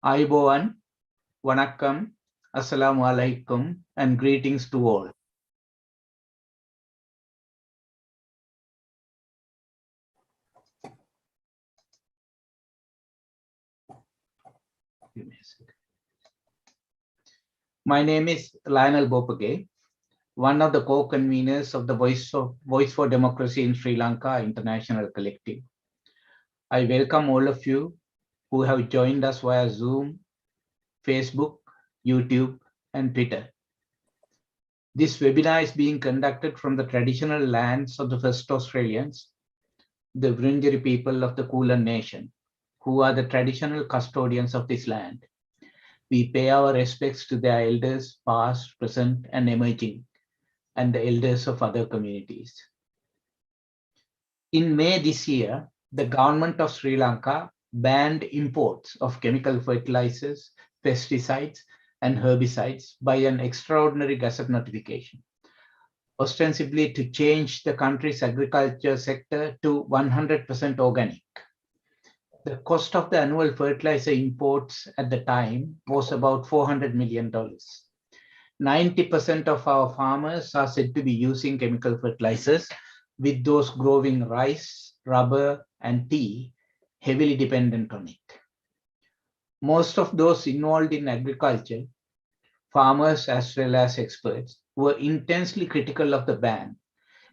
Ayubowan, Vanakkam, Assalamu alaikum, and greetings to all. My name is Lionel Bopage, one of the co-conveners of the Voice for Democracy in Sri Lanka International Collective. I welcome all of you who have joined us via Zoom, Facebook, YouTube, and Twitter. This webinar is being conducted from the traditional lands of the first Australians, the Wurundjeri people of the Kulin Nation, who are the traditional custodians of this land. We pay our respects to their elders, past, present, and emerging, and the elders of other communities. In May this year, the government of Sri Lanka banned imports of chemical fertilizers, pesticides, and herbicides by an extraordinary gazette notification, ostensibly to change the country's agriculture sector to 100% organic. The cost of the annual fertilizer imports at the time was about $400 million. 90% of our farmers are said to be using chemical fertilizers, with those growing rice, rubber, and tea heavily dependent on it. Most of those involved in agriculture, farmers as well as experts, were intensely critical of the ban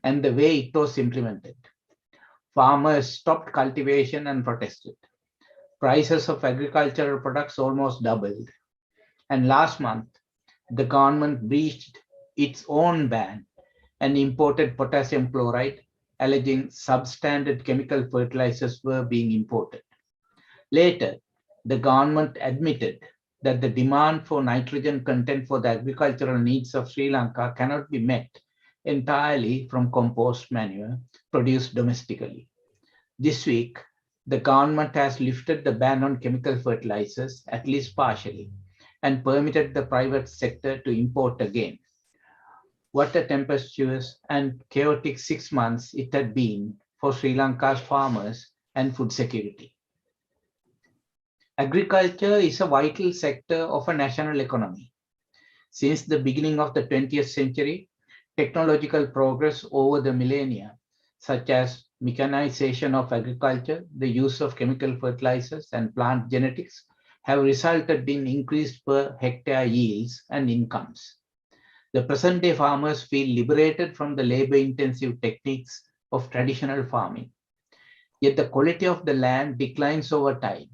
and the way it was implemented. Farmers stopped cultivation and protested. Prices of agricultural products almost doubled. And last month, the government breached its own ban and imported potassium chloride, alleging substandard chemical fertilizers were being imported. Later, the government admitted that the demand for nitrogen content for the agricultural needs of Sri Lanka cannot be met entirely from compost manure produced domestically. This week, the government has lifted the ban on chemical fertilizers, at least partially, and permitted the private sector to import again. What a tempestuous and chaotic 6 months it had been for Sri Lanka's farmers and food security. Agriculture is a vital sector of a national economy. Since the beginning of the 20th century, technological progress over the millennia, such as mechanization of agriculture, the use of chemical fertilizers, and plant genetics, have resulted in increased per hectare yields and incomes. The present-day farmers feel liberated from the labor-intensive techniques of traditional farming. Yet the quality of the land declines over time.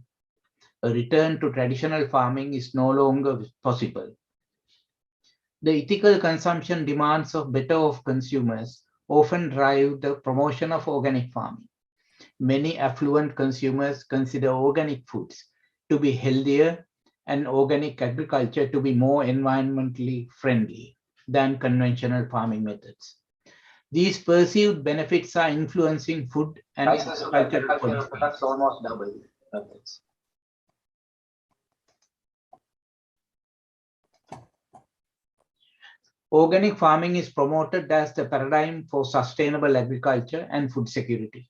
A return to traditional farming is no longer possible. The ethical consumption demands of better off consumers often drive the promotion of organic farming. Many affluent consumers consider organic foods to be healthier and organic agriculture to be more environmentally friendly than conventional farming methods. These perceived benefits are influencing food and agricultural products almost doubled. Organic farming is promoted as the paradigm for sustainable agriculture and food security.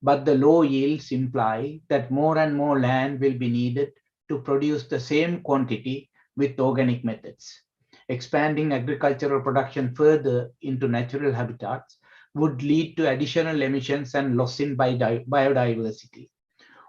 But the low yields imply that more and more land will be needed to produce the same quantity with organic methods. Expanding agricultural production further into natural habitats would lead to additional emissions and loss in biodiversity.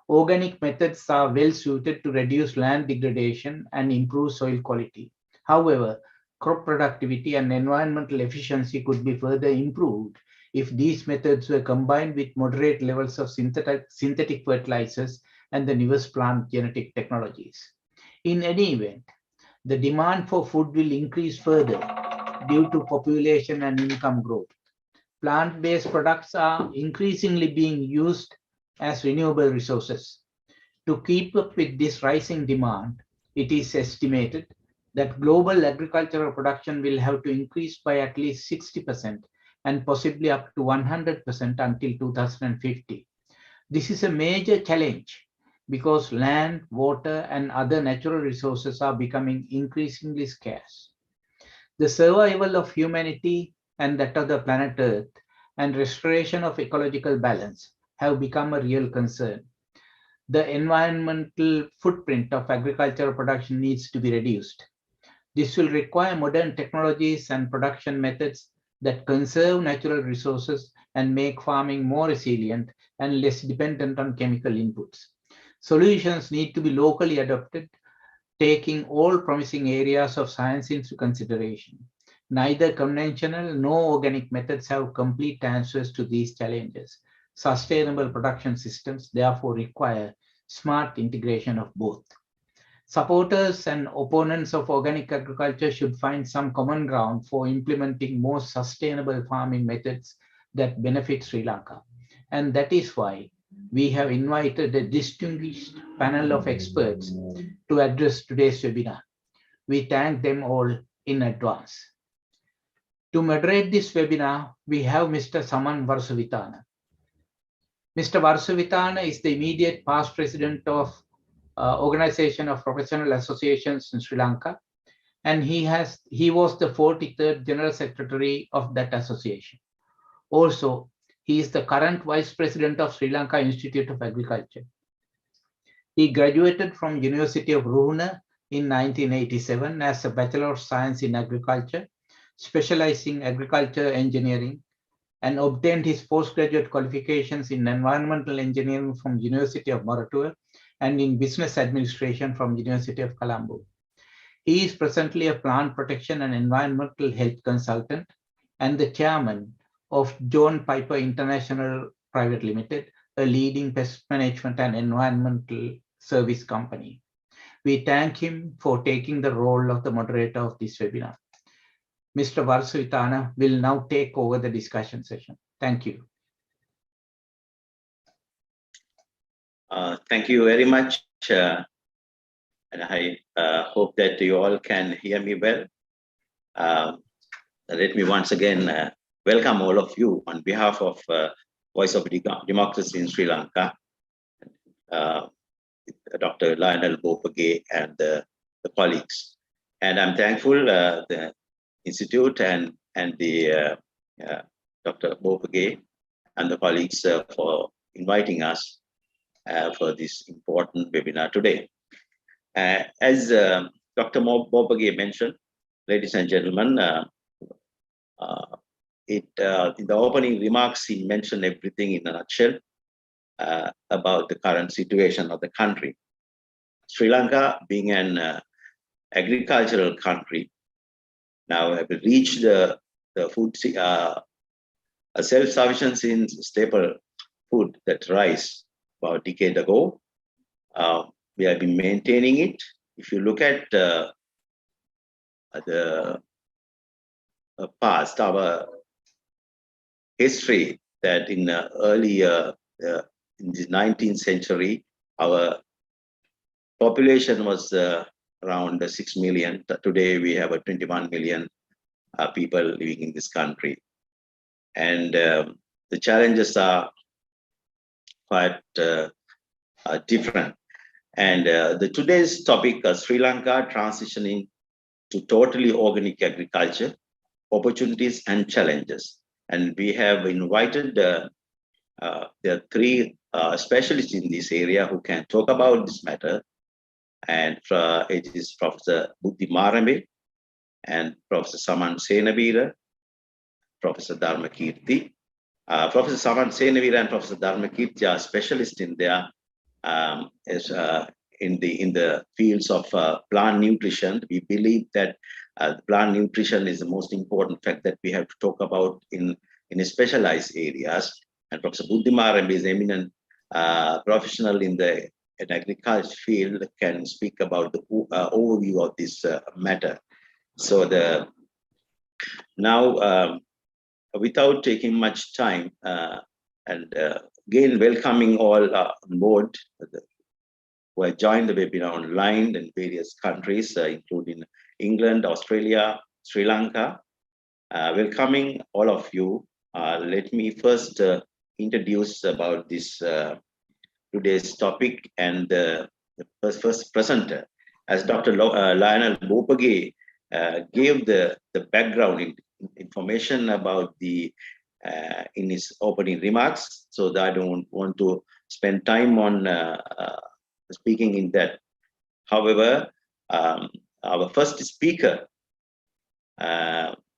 Organic methods are well suited to reduce land degradation and improve soil quality. However, crop productivity and environmental efficiency could be further improved if these methods were combined with moderate levels of synthetic fertilizers and the newest plant genetic technologies. In any event, the demand for food will increase further due to population and income growth. Plant-based products are increasingly being used as renewable resources. To keep up with this rising demand, it is estimated that global agricultural production will have to increase by at least 60% and possibly up to 100% until 2050. This is a major challenge because land, water, and other natural resources are becoming increasingly scarce. The survival of humanity and that of the planet Earth and restoration of ecological balance have become a real concern. the environmental footprint of agricultural production needs to be reduced. This will require modern technologies and production methods that conserve natural resources and make farming more resilient and less dependent on chemical inputs. Solutions need to be locally adopted, taking all promising areas of science into consideration. Neither conventional nor organic methods have complete answers to these challenges. Sustainable production systems therefore require smart integration of both. Supporters and opponents of organic agriculture should find some common ground for implementing more sustainable farming methods that benefit Sri Lanka. And that is why we have invited a distinguished panel of experts to address today's webinar. We thank them all in advance. To moderate this webinar, we have Mr. Saman Warusawithana. Mr. Warusawithana is the immediate past president of Organization of Professional Associations in Sri Lanka, and he was the 43rd General Secretary of that association. Also, he is the current Vice President of Sri Lanka Institute of Agriculture. He graduated from University of Ruhuna in 1987 as a Bachelor of Science in Agriculture, specializing agriculture engineering, and obtained his postgraduate qualifications in environmental engineering from University of Moratuwa and in business administration from University of Colombo. He is presently a plant protection and environmental health consultant and the chairman of John Piper International Private Limited, a leading pest management and environmental service company. We thank him for taking the role of the moderator of this webinar. Mr. Warusawithana will now take over the discussion session. Thank you. Thank you very much. And I hope that you all can hear me well. Let me once again welcome all of you on behalf of Voice of Democracy in Sri Lanka, Dr. Lionel Bopage and the colleagues. And I'm thankful the Institute and the Dr. Bopage and the colleagues for inviting us for this important webinar today. As Dr. Bopage mentioned, ladies and gentlemen, in the opening remarks, he mentioned everything in a nutshell about the current situation of the country. Sri Lanka, being an agricultural country, now have reached the food self-sufficiency in staple food, that rice, about a decade ago. We have been maintaining it. If you look at the past, our history, that in the earlier, in the 19th century, our population was around 6 million. Today, we have 21 million people living in this country. And the challenges are quite different. And today's topic, Sri Lanka transitioning to totally organic agriculture, opportunities and challenges. And we have invited there are three specialists in this area who can talk about this matter. And it is Professor Buddhi Marambe and Professor Saman Seneweera, Professor Dharmakeerthi. Professor Saman Seneweera and Professor Dharmakeerthi are specialists in their in the fields of plant nutrition. We believe that plant nutrition is the most important fact that we have to talk about in specialized areas. And Professor Buddhi Marambe is eminent professional in the agriculture field, can speak about the overview of this matter. So now, without taking much time, and again welcoming all on board who have joined the webinar online in various countries, including England, Australia, Sri Lanka. Welcoming all of you. Let me first introduce about this today's topic and the first presenter. As Dr. Lionel Bopage gave the background information about the in his opening remarks, so that I don't want to spend time on speaking in that. However, our first speaker,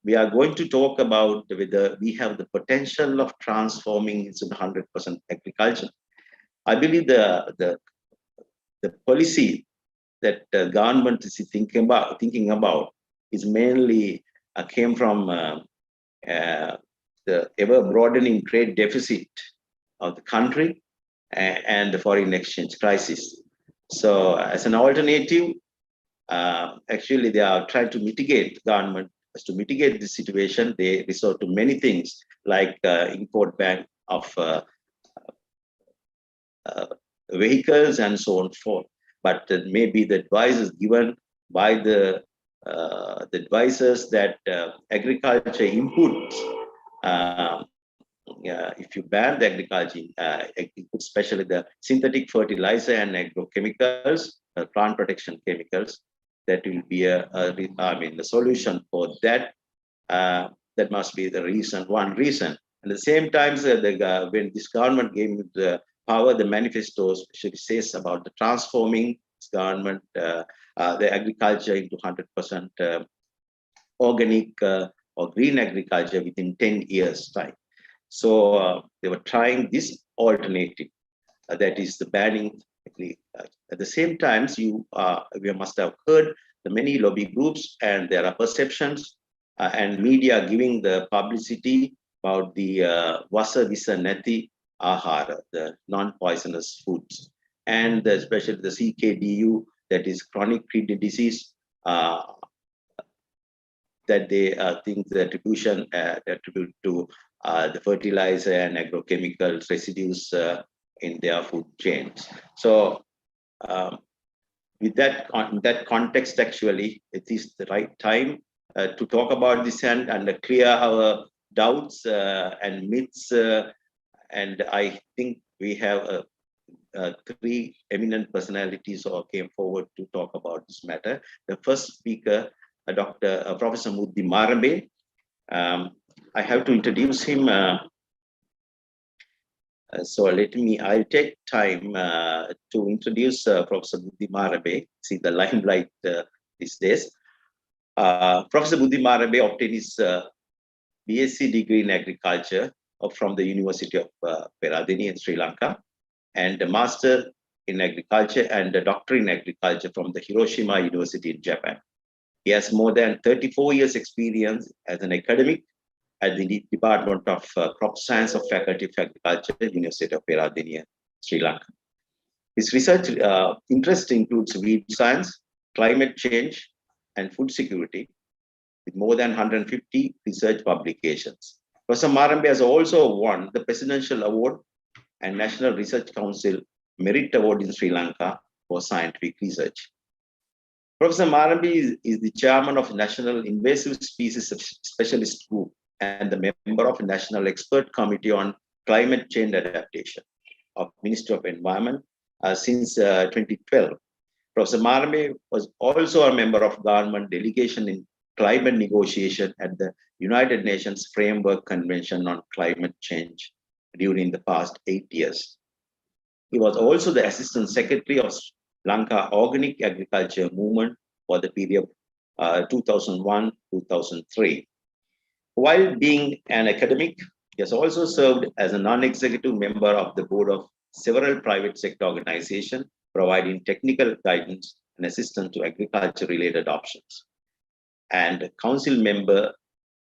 we are going to talk about whether we have the potential of transforming into 100% agriculture. I believe the policy that the government is thinking about is mainly came from the ever broadening trade deficit of the country and the foreign exchange crisis. So as an alternative, actually they are trying to mitigate, government has to mitigate this situation. They resort to many things like import ban of vehicles and so on and forth. But maybe the advice is given by the advisors that agriculture inputs, if you ban the agriculture inputs, especially the synthetic fertilizer and agrochemicals, plant protection chemicals, that will be the solution for that. That must be the reason, one reason. And at the same time, when this government gave the power, the manifesto especially says about the transforming this government, the agriculture into 100% organic or green agriculture within 10 years time. So they were trying this alternative, that is the banning. At the same time, we must have heard the many lobby groups, and there are perceptions and media giving the publicity about the Warusawithana ahara, the non-poisonous foods, and especially the CKDU, that is chronic kidney disease, that they think the attribution attribute to the fertilizer and agrochemical residues in their food chains. So with that context, actually, it is the right time to talk about this and clear our doubts and myths. And I think we have three eminent personalities who came forward to talk about this matter. The first speaker, Professor Buddhi Marambe. I have to introduce him. So I'll take time to introduce Professor Buddhi Marambe. See the limelight these days. Professor Buddhi Marambe obtained his BSc degree in agriculture from the University of Fertility in Sri Lanka, and a master in agriculture and a doctor in agriculture from the Hiroshima University in Japan. He has more than 34 years experience as an academic at the Department of Crop Science of Faculty of Agriculture, University of Fertility, Sri Lanka. His research interest includes weed science, climate change, and food security, with more than 150 research publications. Professor Marambe has also won the Presidential Award and National Research Council Merit Award in Sri Lanka for scientific research. Professor Marambe is the chairman of National Invasive Species Specialist Group and the member of the National Expert Committee on Climate Change Adaptation of Ministry of Environment since 2012. Professor Marambe was also a member of government delegation in climate negotiation at the United Nations Framework Convention on Climate Change during the past 8 years. He was also the Assistant Secretary of Lanka Organic Agriculture Movement for the period 2001-2003. While being an academic, he has also served as a non-executive member of the board of several private sector organizations, providing technical guidance and assistance to agriculture-related options, and a council member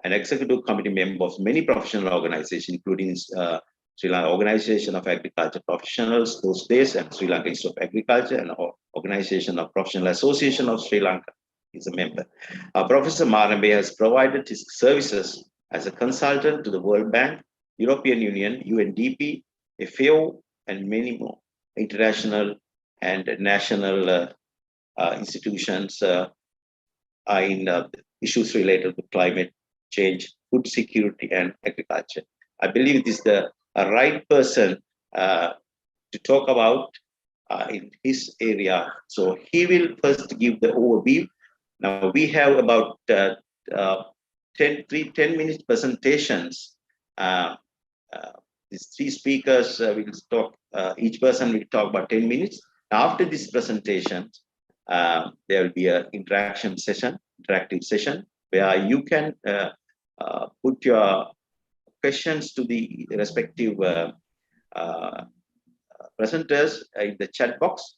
and executive committee member of many professional organizations, including Sri Lanka Organization of Agriculture Professionals those days, and Sri Lanka Institute of Agriculture, and Organization of Professional Association of Sri Lanka. He's a member. Professor Marambe has provided his services as a consultant to the World Bank, European Union, UNDP, FAO, and many more international and national institutions in issues related to climate change, food security, and agriculture. I believe it is the right person to talk about in his area. So he will first give the overview. Now we have about 10 minute presentations these three speakers will talk, each person will talk about 10 minutes. After this presentation, there will be an interactive session where you can put your questions to the respective presenters in the chat box.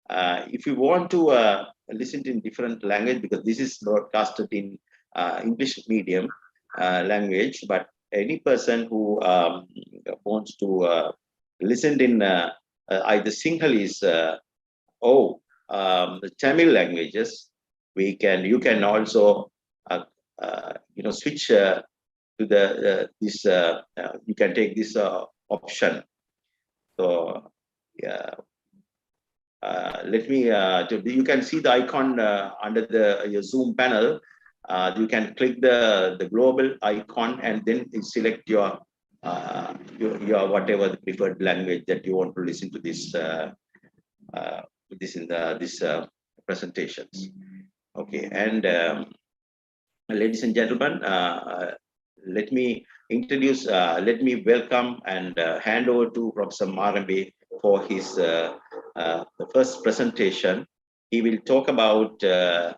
If you want to listen in different language, because this is broadcasted in English medium language, but any person who wants to listen in either Sinhalese or the Tamil languages, you can also switch to the this you can take this option. So yeah, let me you can see the icon under your Zoom panel. You can click the global icon and then select your whatever the preferred language that you want to listen to this this presentations. Okay, and ladies and gentlemen, let me introduce, let me welcome and hand over to Professor Marambe for his the first presentation. He will talk about the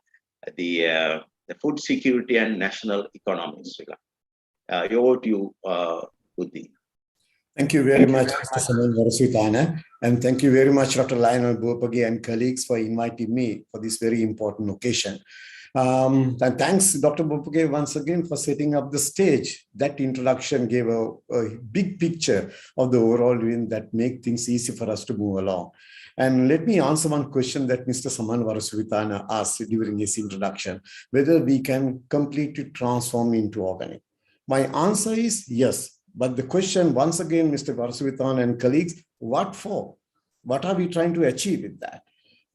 food security and national economy in Sri Lanka. Over to you, Buddhi. Thank you very much, Mr. Saman, Warusawithana, and thank you very much, Dr. Lionel Bopage and colleagues, for inviting me for this very important occasion. And thanks, Dr. Bopage, once again for setting up the stage. That introduction gave a big picture of the overall win that make things easy for us to move along. And let me answer one question that Mr. Saman Warusawithana asked during his introduction, whether we can completely transform into organic. My answer is yes. But the question, once again, Mr. Warusawithana and colleagues, what for? What are we trying to achieve with that?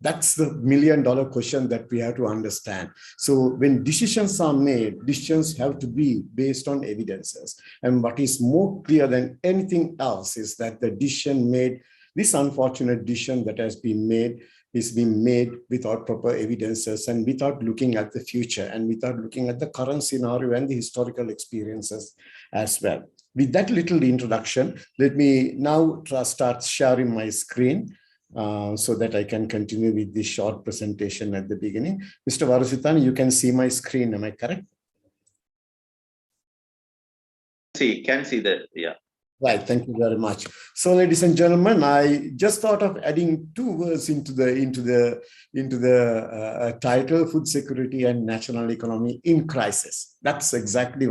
That's the million-dollar question that we have to understand. So when decisions are made, decisions have to be based on evidences. And what is more clear than anything else is that the decision made, this unfortunate decision that has been made, is being made without proper evidences and without looking at the future and without looking at the current scenario and the historical experiences as well. With that little introduction, let me now start sharing my screen so that I can continue with this short presentation at the beginning. Mr. Warusawithana, you can see my screen, am I correct? Can see that, yeah. Right, thank you very much. So, ladies and gentlemen, I just thought of adding two words into the title: food security and national economy in crisis. That's exactly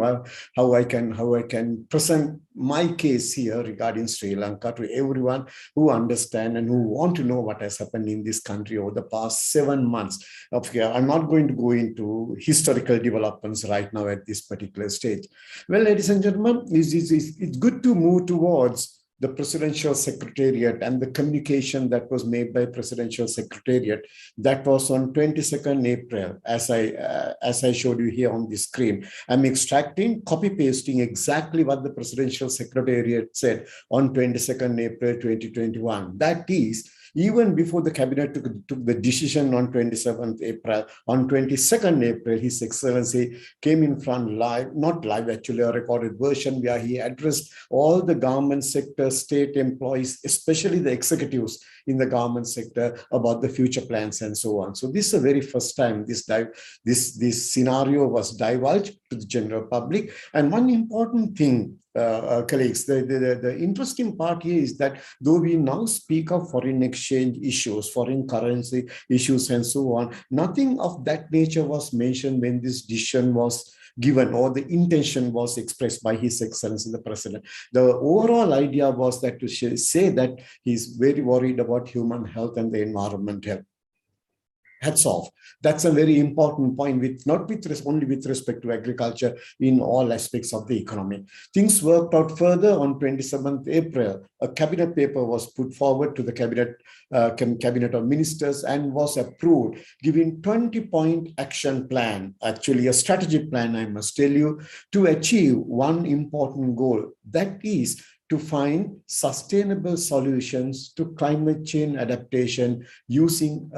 how I can present my case here regarding Sri Lanka to everyone who understand and who want to know what has happened in this country over the past 7 months. I'm not going to go into historical developments right now at this particular stage. Well, ladies and gentlemen, it's good to move towards the presidential secretariat and the communication that was made by presidential secretariat. That was on 22nd April, as I showed you here on the screen. I'm extracting, copy pasting exactly what the presidential secretariat said on 22nd April 2021. That is, even before the cabinet took the decision on 27th April, on 22nd April, His Excellency came in front live, not live, actually a recorded version, where he addressed all the government sector, state employees, especially the executives in the government sector, about the future plans and so on. So this is the very first time this scenario was divulged to the general public. And one important thing, colleagues, the interesting part here is that though we now speak of foreign exchange issues, foreign currency issues, and so on, nothing of that nature was mentioned when this decision was given or the intention was expressed by His Excellency the President. The overall idea was that to say that he's very worried about human health and the environment health. Hats off. That's a very important point, only with respect to agriculture, in all aspects of the economy. Things worked out further on 27th April. A cabinet paper was put forward to the cabinet of ministers and was approved, giving 20-point action plan, actually a strategic plan, I must tell you, to achieve one important goal. That is to find sustainable solutions to climate change adaptation using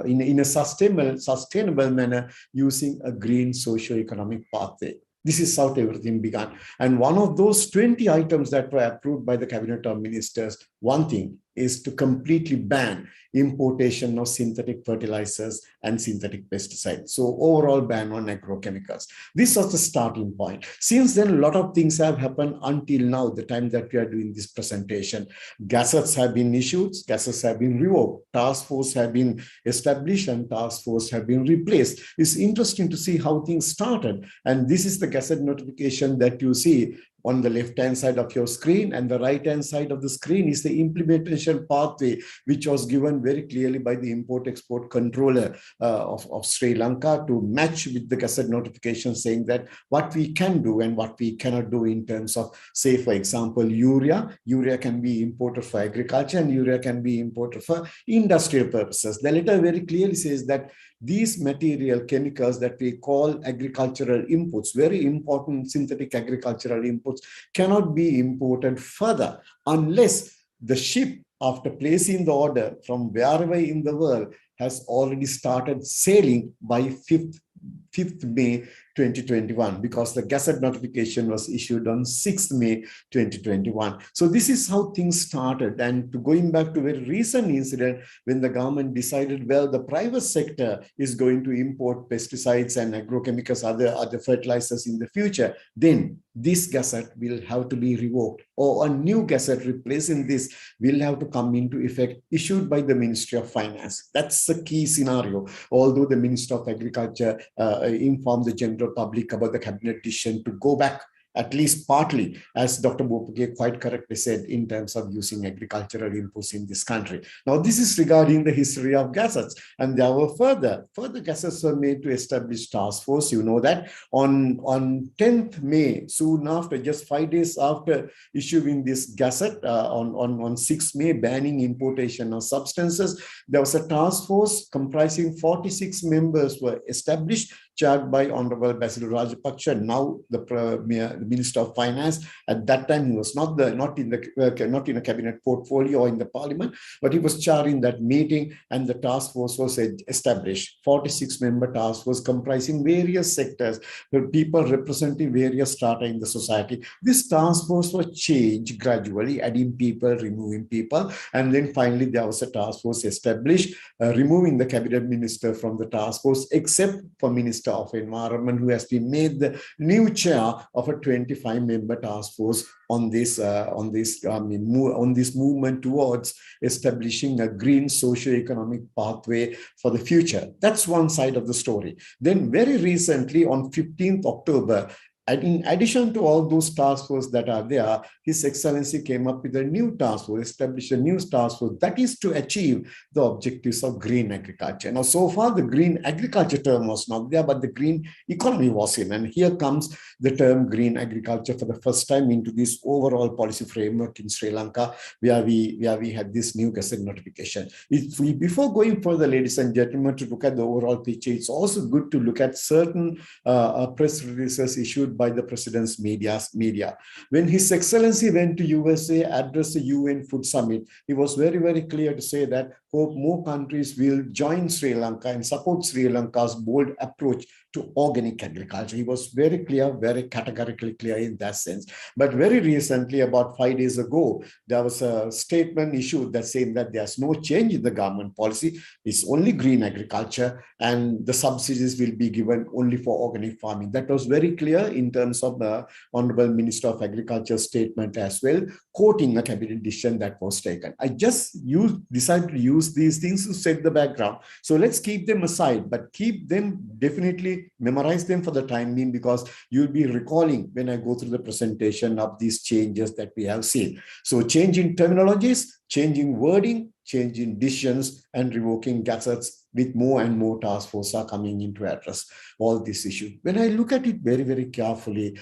in a sustainable manner, using a green socio-economic pathway. This is how everything began. And one of those 20 items that were approved by the Cabinet of Ministers, one thing is to completely ban importation of synthetic fertilizers and synthetic pesticides. So overall ban on agrochemicals. This was the starting point. Since then, a lot of things have happened until now, the time that we are doing this presentation. Gazettes have been issued, gazettes have been revoked, task force have been established, and task force have been replaced. It's interesting to see how things started. And this is the gazette notification that you see on the left-hand side of your screen, and the right-hand side of the screen is the implementation pathway, which was given very clearly by the import-export controller of Sri Lanka to match with the gazette notification saying that what we can do and what we cannot do in terms of, say, for example, urea. Urea can be imported for agriculture and urea can be imported for industrial purposes. The letter very clearly says that these material chemicals that we call agricultural inputs, very important synthetic agricultural inputs, cannot be imported further unless the ship, after placing the order from wherever in the world, has already started sailing by 5th May 2021, because the gazette notification was issued on 6th May 2021. So this is how things started. And to going back to a very recent incident when the government decided, well, the private sector is going to import pesticides and agrochemicals, other fertilizers in the future, then this gazette will have to be revoked, or a new gazette replacing this will have to come into effect, issued by the Ministry of Finance. That's the key scenario. Although the Minister of Agriculture informed the general public about the cabinet decision to go back, at least partly, as Dr. Bopake quite correctly said, in terms of using agricultural inputs in this country. Now, this is regarding the history of gazettes. And there were further gazettes were made to establish task force. You know that on 10th May, soon after, just 5 days after issuing this gazette, on 6th May, banning importation of substances, there was a task force comprising 46 members were established, chaired by Honorable Basil Rajapaksa, now the Minister of Finance. At that time, he was not in a cabinet portfolio or in the parliament, but he was chairing that meeting, and the task force was established. 46-member task force comprising various sectors, people representing various strata in the society. This task force was changed gradually, adding people, removing people, and then finally there was a task force established, removing the cabinet minister from the task force, except for Minister of Environment, who has been made the new chair of a 25-member task force on this movement towards establishing a green socio-economic pathway for the future. That's one side of the story. Then very recently, on 15th October, and in addition to all those task forces that are there, His Excellency came up with a new task force, established a new task force that is to achieve the objectives of green agriculture. Now, so far, the green agriculture term was not there, but the green economy was in. And here comes the term green agriculture for the first time into this overall policy framework in Sri Lanka, where we had this new gazette notification. Before going further, ladies and gentlemen, to look at the overall picture, it's also good to look at certain press releases issued by the President's media. When His Excellency went to USA, addressed the UN Food Summit, he was very, very clear to say that hope more countries will join Sri Lanka and support Sri Lanka's bold approach to organic agriculture. He was very clear, very categorically clear in that sense. But very recently, about 5 days ago, there was a statement issued that saying that there's no change in the government policy. It's only green agriculture, and the subsidies will be given only for organic farming. That was very clear in terms of the Honorable Minister of Agriculture's statement as well, quoting a cabinet decision that was taken. I just decided to use these things to set the background. So let's keep them aside, but keep them definitely, memorize them for the time being, because you'll be recalling when I go through the presentation of these changes that we have seen. So change in terminologies, changing wording, changing decisions, and revoking gazettes, with more and more task forces are coming in to address all these issues. When I look at it very, very carefully,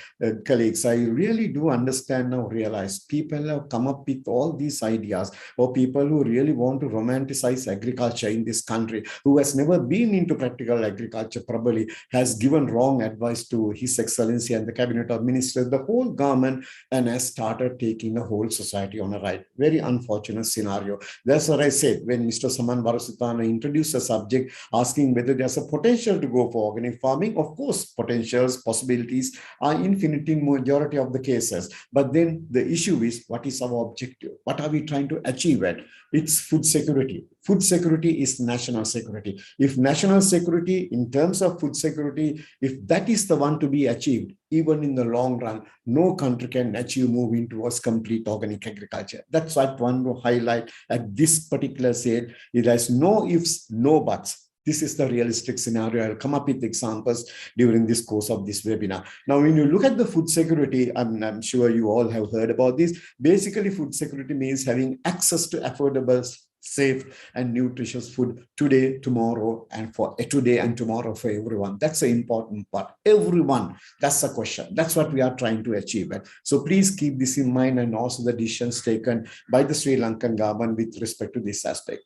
colleagues, I really do understand now, realize people have come up with all these ideas, or people who really want to romanticize agriculture in this country, who has never been into practical agriculture, probably has given wrong advice to His Excellency and the Cabinet of Ministers, the whole government, and has started taking the whole society on a ride. Very unfortunate scenario. That's what I said when Mr. Saman Warusawithana introduced the subject. subject, asking whether there's a potential to go for organic farming. Of course, potentials, possibilities are infinite in majority of the cases. But then the issue is, what is our objective? What are we trying to achieve at? It's food security. Food security is national security. If national security, in terms of food security, if that is the one to be achieved, even in the long run, no country can achieve moving towards complete organic agriculture. That's what I want to highlight at this particular stage. It has no ifs, no buts. This is the realistic scenario. I'll come up with examples during this course of this webinar. Now, when you look at the food security, I'm sure you all have heard about this. Basically, food security means having access to affordable, safe and nutritious food today, tomorrow, and for today and tomorrow for everyone. That's the important part. Everyone, that's the question. That's what we are trying to achieve. So please keep this in mind, and also the decisions taken by the Sri Lankan government with respect to this aspect.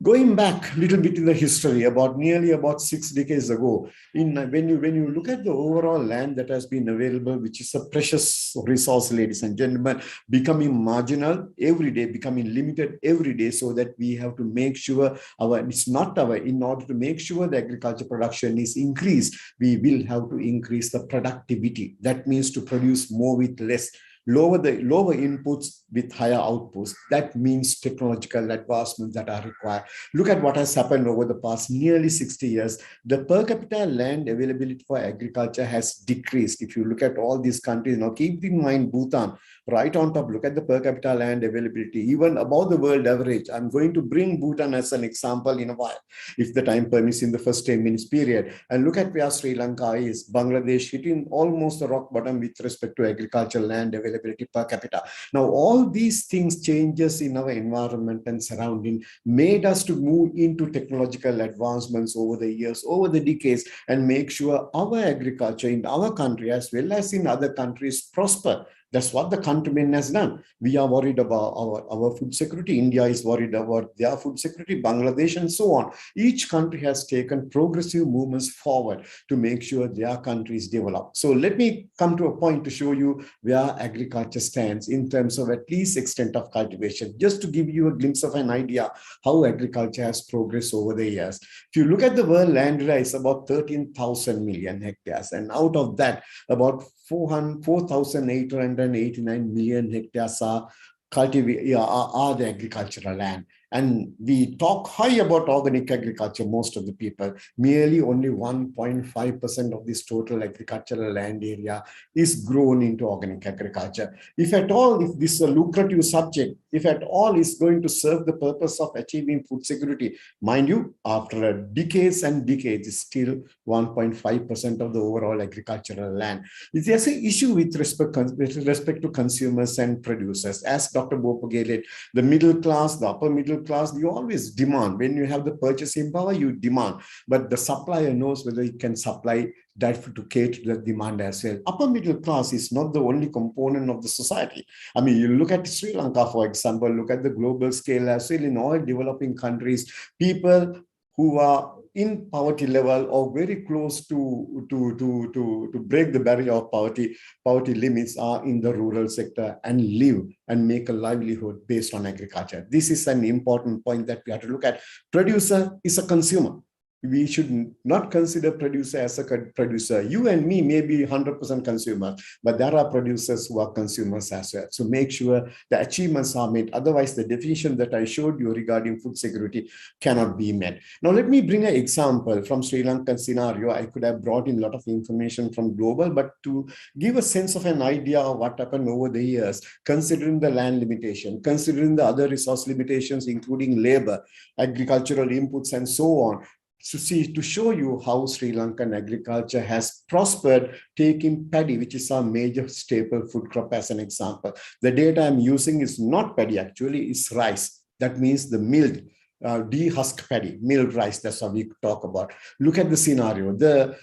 Going back a little bit in the history, nearly about 6 decades ago, when you look at the overall land that has been available, which is a precious resource, ladies and gentlemen, becoming marginal every day, becoming limited every day, so that we have to make sure in order to make sure the agriculture production is increased, we will have to increase the productivity. That means to produce more with less. Lower inputs with higher outputs. That means technological advancements that are required. Look at what has happened over the past nearly 60 years. The per capita land availability for agriculture has decreased. If you look at all these countries, now keep in mind Bhutan, right on top, look at the per capita land availability, even above the world average. I'm going to bring Bhutan as an example in a while, if the time permits in the first 10 minutes period. And look at where Sri Lanka is. Bangladesh hitting almost the rock bottom with respect to agricultural land availability per capita. Now, all these things, changes in our environment and surrounding, made us to move into technological advancements over the years, over the decades, and make sure our agriculture in our country as well as in other countries prosper. That's what the countrymen has done. We are worried about our food security. India is worried about their food security, Bangladesh, and so on. Each country has taken progressive movements forward to make sure their countries develop. So let me come to a point to show you where agriculture stands in terms of at least extent of cultivation, just to give you a glimpse of an idea how agriculture has progressed over the years. If you look at the world land area, it's about 13,000 million hectares. And out of that, about 4,889 million hectares are the agricultural land. And we talk high about organic agriculture, most of the people. Merely only 1.5% of this total agricultural land area is grown into organic agriculture. If at all, if this is a lucrative subject, if at all is going to serve the purpose of achieving food security, mind you, after decades and decades, it's still 1.5% of the overall agricultural land. There's an issue with respect to consumers and producers. As Dr. Bopagale, the middle class, the upper middle class, you always demand. When you have the purchasing power, you demand. But the supplier knows whether he can supply that to cater to the demand as well. Upper middle class is not the only component of the society. I mean, you look at Sri Lanka, for example, look at the global scale as well. In all developing countries, people who are in poverty level or very close to break the barrier of poverty limits are in the rural sector and live and make a livelihood based on agriculture. This is an important point that we have to look at. Producer is a consumer. We should not consider producer as a producer. You and me may be 100% consumers, but there are producers who are consumers as well. So make sure the achievements are made. Otherwise, the definition that I showed you regarding food security cannot be met. Now, let me bring an example from Sri Lankan scenario. I could have brought in a lot of information from global, but to give a sense of an idea of what happened over the years, considering the land limitation, considering the other resource limitations, including labor, agricultural inputs, and so on, to show you how Sri Lankan agriculture has prospered, taking paddy, which is our major staple food crop, as an example. The data I'm using is not paddy, actually, it's rice. That means the milled, de-husked paddy, milled rice. That's what we talk about. Look at the scenario. The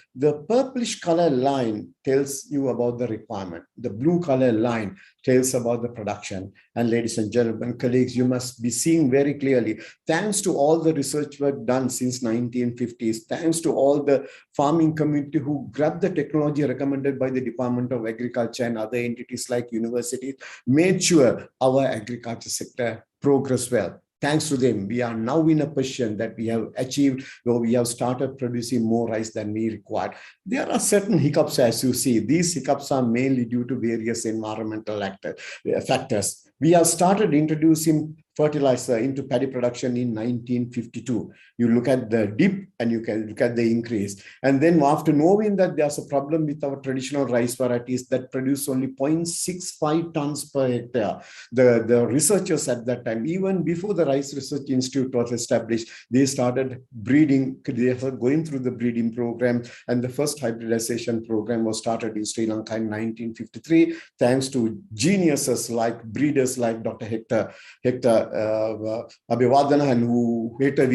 purplish color line tells you about the requirement. The blue color line tells about the production. And ladies and gentlemen, colleagues, you must be seeing very clearly, thanks to all the research work done since 1950s, thanks to all the farming community who grabbed the technology recommended by the Department of Agriculture and other entities like universities, made sure our agriculture sector progressed well. thanks to them, we are now in a position that we have achieved, or we have started producing more rice than we required. There are certain hiccups, as you see. These hiccups are mainly due to various environmental factors. We have started introducing fertilizer into paddy production in 1952. You look at the dip and you can look at the increase. And then after knowing that there's a problem with our traditional rice varieties that produce only 0.65 tons per hectare, the researchers at that time, even before the Rice Research Institute was established, they started breeding, they were going through the breeding program, and the first hybridization program was started in Sri Lanka in 1953, thanks to geniuses like breeders like Dr. Hector Abhivadana and Hector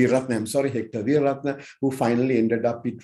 Veeratna, who finally ended up with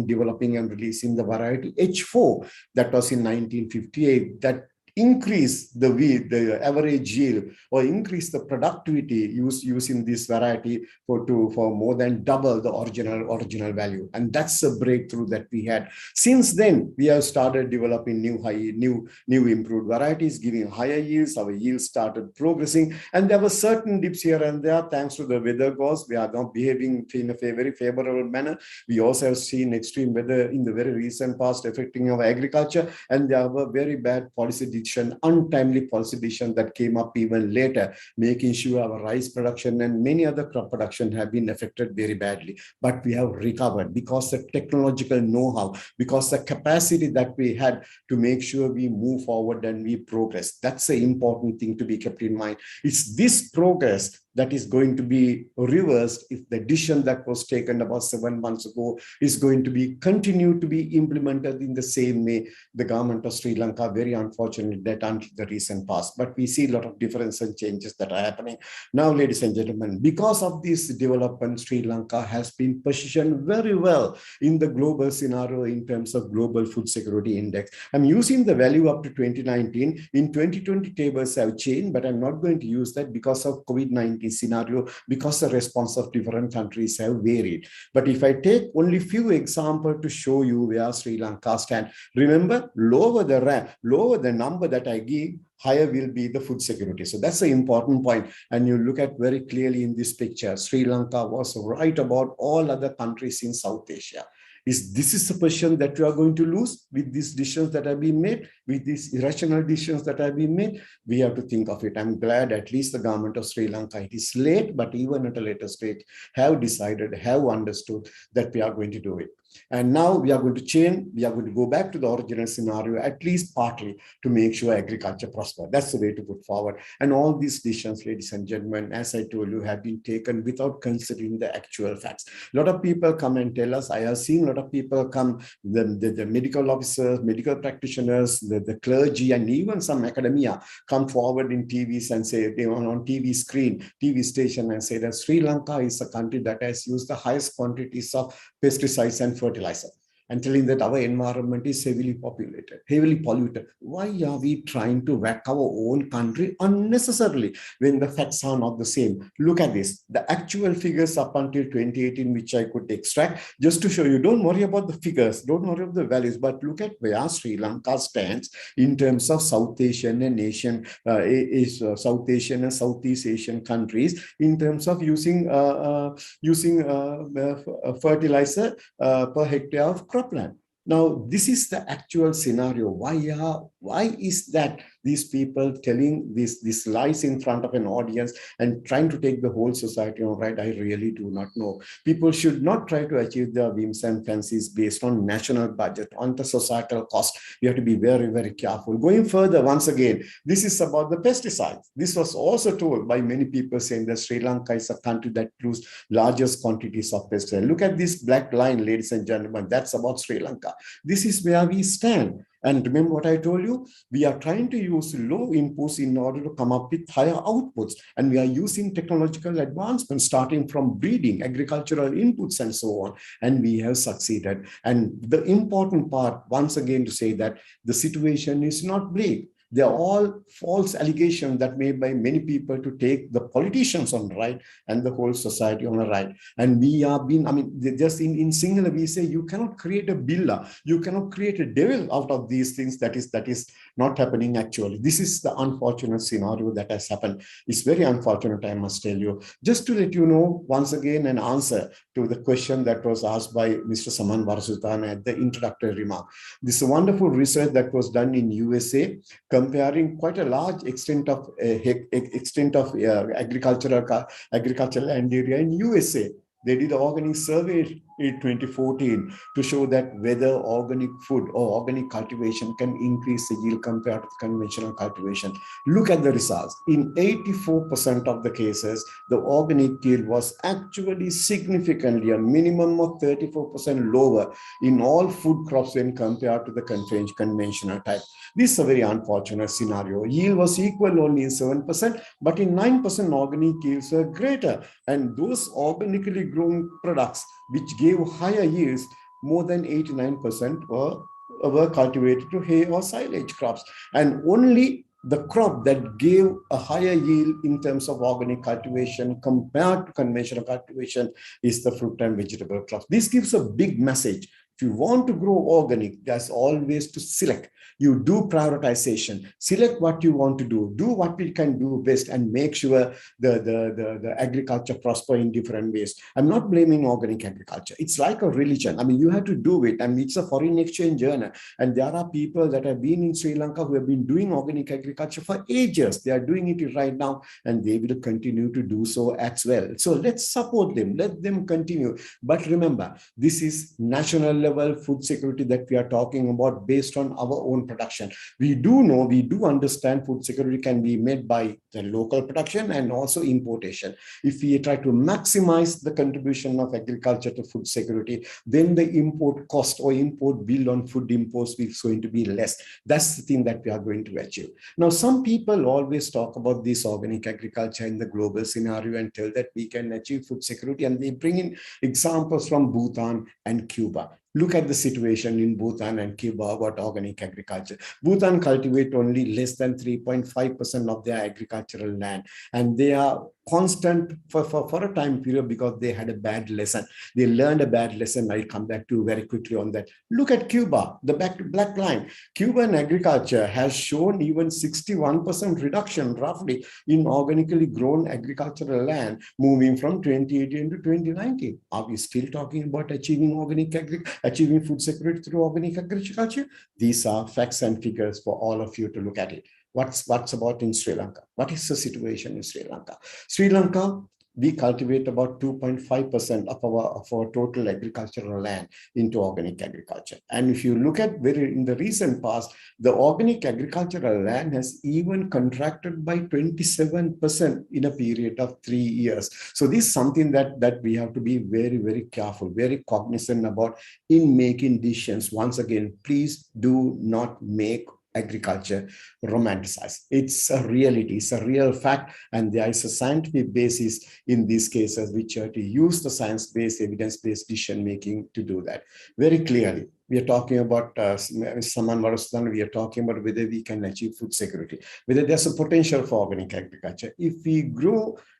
developing and releasing the variety H4. That was in 1958. That increase the average yield or increase the productivity using this variety for more than double the original value. And that's a breakthrough that we had. Since then, we have started developing new improved varieties, giving higher yields. Our yields started progressing, and there were certain dips here and there thanks to the weather gods. We are now behaving in a very favorable manner. We also have seen extreme weather in the very recent past affecting our agriculture, and there were very bad policy decisions, untimely policy decisions that came up even later, making sure our rice production and many other crop production have been affected very badly. But we have recovered because the technological know-how, because the capacity that we had to make sure we move forward and we progress. That's the important thing to be kept in mind. It's this progress that is going to be reversed if the decision that was taken about 7 months ago is going to be continued to be implemented in the same way. The government of Sri Lanka, very unfortunate that until the recent past, but we see a lot of differences and changes that are happening. Now, ladies and gentlemen, because of this development, Sri Lanka has been positioned very well in the global scenario in terms of global food security index. I'm using the value up to 2019. In 2020, tables have changed, but I'm not going to use that because of COVID-19 scenario, because the response of different countries have varied. But if I take only few examples to show you where Sri Lanka stands, remember, lower the number that I give, higher will be the food security. So that's the important point. And you look at very clearly in this picture, Sri Lanka was right about all other countries in South Asia. This is the position that you are going to lose with these decisions that have been made, with these irrational decisions that have been made? We have to think of it. I'm glad at least the government of Sri Lanka, it is late, but even at a later stage, have decided, have understood that we are going to do it. And now we are going to change, we are going to go back to the original scenario, at least partly, to make sure agriculture prospers. That's the way to put forward. And all these decisions, ladies and gentlemen, as I told you, have been taken without considering the actual facts. A lot of people come and tell us, I have seen a lot of people come, the medical officers, medical practitioners, the clergy, and even some academia come forward in TVs and say, on TV screen, TV station, and say that Sri Lanka is a country that has used the highest quantities of pesticides and fertilizer, and telling that our environment is heavily polluted. Why are we trying to whack our own country unnecessarily when the facts are not the same? Look at this. The actual figures up until 2018, which I could extract, just to show you, don't worry about the figures, don't worry about the values, but look at where Sri Lanka stands in terms of South Asian and South Asian and Southeast Asian countries in terms of using fertilizer per hectare of cropland. Now, this is the actual scenario. Why is that these people telling these lies in front of an audience and trying to take the whole society on right? I really do not know. People should not try to achieve their whims and fancies based on national budget, on the societal cost. We have to be very, very careful. Going further, once again, this is about the pesticides. This was also told by many people saying that Sri Lanka is a country that uses largest quantities of pesticides. Look at this black line, ladies and gentlemen. That's about Sri Lanka. This is where we stand. And remember what I told you, we are trying to use low inputs in order to come up with higher outputs. And we are using technological advancements, starting from breeding, agricultural inputs, and so on. And we have succeeded. And the important part, once again, to say that the situation is not bleak. They're all false allegations that made by many people to take the politicians on the right and the whole society on the right. And we are being, just in singular, we say you cannot create a billa, you cannot create a devil out of these things that is not happening actually. This is the unfortunate scenario that has happened. It's very unfortunate, I must tell you. Just to let you know, once again, an answer to the question that was asked by Mr. Saman Warusawithana at the introductory remark. This is a wonderful research that was done in USA, comparing quite a large extent of agricultural land area in USA. They did an organic survey in 2014 to show that whether organic food or organic cultivation can increase the yield compared to conventional cultivation. Look at the results. In 84% of the cases, the organic yield was actually significantly, a minimum of 34% lower in all food crops when compared to the conventional type. This is a very unfortunate scenario. Yield was equal only in 7%, but in 9% organic yields were greater. And those organically grown products which gave higher yields, more than 89% were cultivated to hay or silage crops. And only the crop that gave a higher yield in terms of organic cultivation compared to conventional cultivation is the fruit and vegetable crops. This gives a big message. If you want to grow organic, there's always to select. You do prioritization, select what you want to do what we can do best, and make sure the agriculture prosper in different ways. I'm not blaming organic agriculture. It's like a religion. I mean, you have to do it. I mean, it's a foreign exchange journal. And there are people that have been in Sri Lanka who have been doing organic agriculture for ages. They are doing it right now, and they will continue to do so as well. So let's support them. Let them continue. But remember, this is national level food security that we are talking about based on our own production. We do understand food security can be made by the local production and also importation. If we try to maximize the contribution of agriculture to food security, then the import cost or import bill on food imports is going to be less. That's the thing that we are going to achieve. Now, some people always talk about this organic agriculture in the global scenario and tell that we can achieve food security, and they bring in examples from Bhutan and Cuba. Look at the situation in Bhutan and Cuba about organic agriculture. Bhutan cultivate only less than 3.5% of their agricultural land, and they are constant for a time period because they had a bad lesson. They learned a bad lesson. I'll come back to very quickly on that. Look at Cuba, the black line. Cuban agriculture has shown even 61% reduction roughly in organically grown agricultural land moving from 2018 to 2019. Are we still talking about achieving food security through organic agriculture? These are facts and figures for all of you to look at it. What's about in Sri Lanka? What is the situation in Sri Lanka? Sri Lanka, we cultivate about 2.5% of our total agricultural land into organic agriculture. And if you look at in the recent past, the organic agricultural land has even contracted by 27% in a period of 3 years. So this is something that we have to be very, very careful, very cognizant about in making decisions. Once again, please do not make agriculture romanticized. It's a reality, it's a real fact, and there is a scientific basis in these cases which are to use the science-based, evidence-based decision-making to do that. Very clearly, we are talking about Saman Warusawithana, we are talking about whether we can achieve food security, whether there's a potential for organic agriculture. If we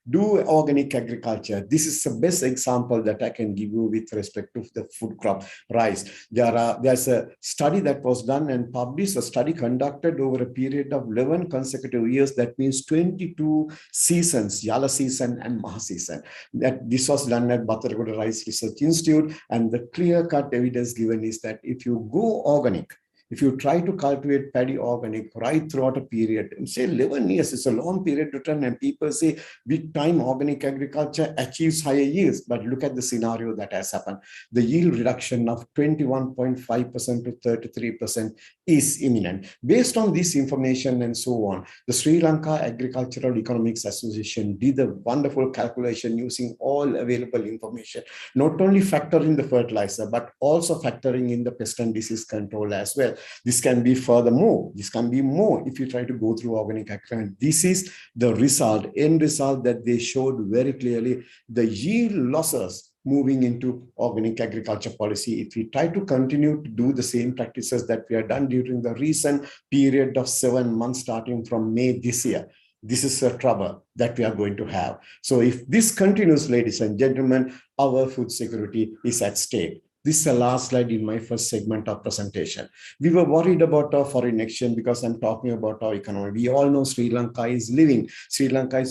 do organic agriculture, this is the best example that I can give you with respect to the food crop rice. There's a study that was done and published, a study conducted over a period of 11 consecutive years. That means 22 seasons, Yala season and Maha season. This was done at Battaragoda Rice Research Institute, and the clear-cut evidence given is that if you go organic, if you try to cultivate paddy organic right throughout a period, and say 11 years is a long period to turn, and people say with time organic agriculture achieves higher yields, but look at the scenario that has happened. The yield reduction of 21.5% to 33% is imminent. Based on this information and so on, the Sri Lanka Agricultural Economics Association did a wonderful calculation using all available information, not only factoring the fertilizer, but also factoring in the pest and disease control as well. This can be furthermore, this can be more if you try to go through organic agriculture. This is the end result that they showed very clearly. The yield losses moving into organic agriculture policy, if we try to continue to do the same practices that we have done during the recent period of 7 months starting from May this year, this is a trouble that we are going to have. So if this continues, ladies and gentlemen, our food security is at stake. This is the last slide in my first segment of presentation. We were worried about our foreign exchange because I'm talking about our economy. We all know Sri Lanka is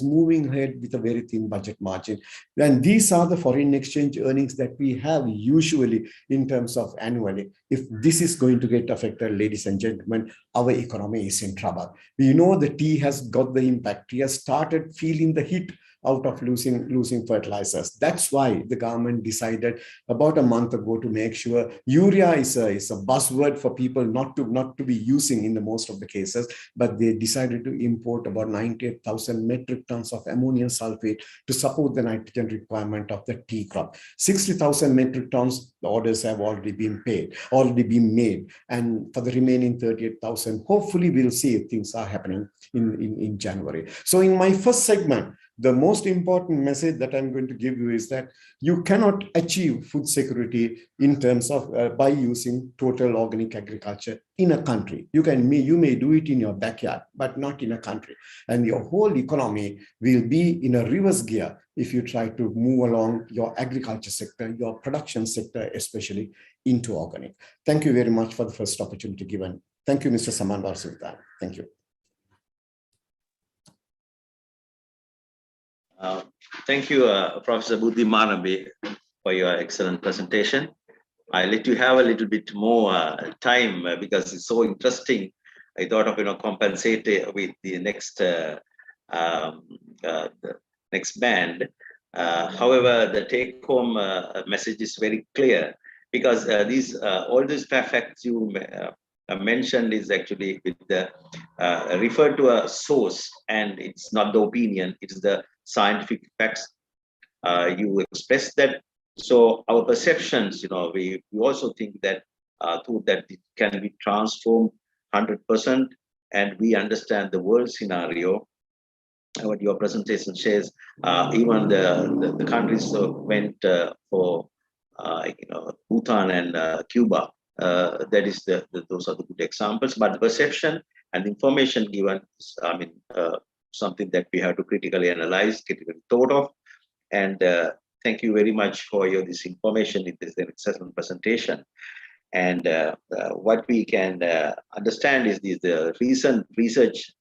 moving ahead with a very thin budget margin. And these are the foreign exchange earnings that we have usually in terms of annually. If this is going to get affected, ladies and gentlemen, our economy is in trouble. We know the tea has got the impact. Tea has started feeling the hit out of losing fertilizers. That's why the government decided about a month ago to make sure urea is a buzzword for people not to be using in the most of the cases, but they decided to import about 98,000 metric tons of ammonium sulfate to support the nitrogen requirement of the tea crop. 60,000 metric tons, the orders have already been made. And for the remaining 38,000, hopefully we'll see if things are happening in January. So in my first segment, the most important message that I'm going to give you is that you cannot achieve food security in terms of by using total organic agriculture in a country. You may do it in your backyard, but not in a country. And your whole economy will be in a reverse gear if you try to move along your agriculture sector, your production sector, especially into organic. Thank you very much for the first opportunity given. Thank you, Mr. Saman Warusawithana. Thank you. Thank you, Professor Buddhi Marambe, for your excellent presentation. I let you have a little bit more time because it's so interesting. I thought of compensate with the next band. However, the take-home message is very clear because all these facts you mentioned is actually with the referred to a source, and it's not the opinion; it's the scientific facts. You express that. So our perceptions, we also think that through that it can be transformed 100%, and we understand the world scenario. What your presentation says, even the countries went for Bhutan and Cuba. That is those are the good examples. But the perception and information given is, something that we have to critically analyze, critically thought of. And thank you very much for this information. It is an excellent presentation. And what we can understand is the recent research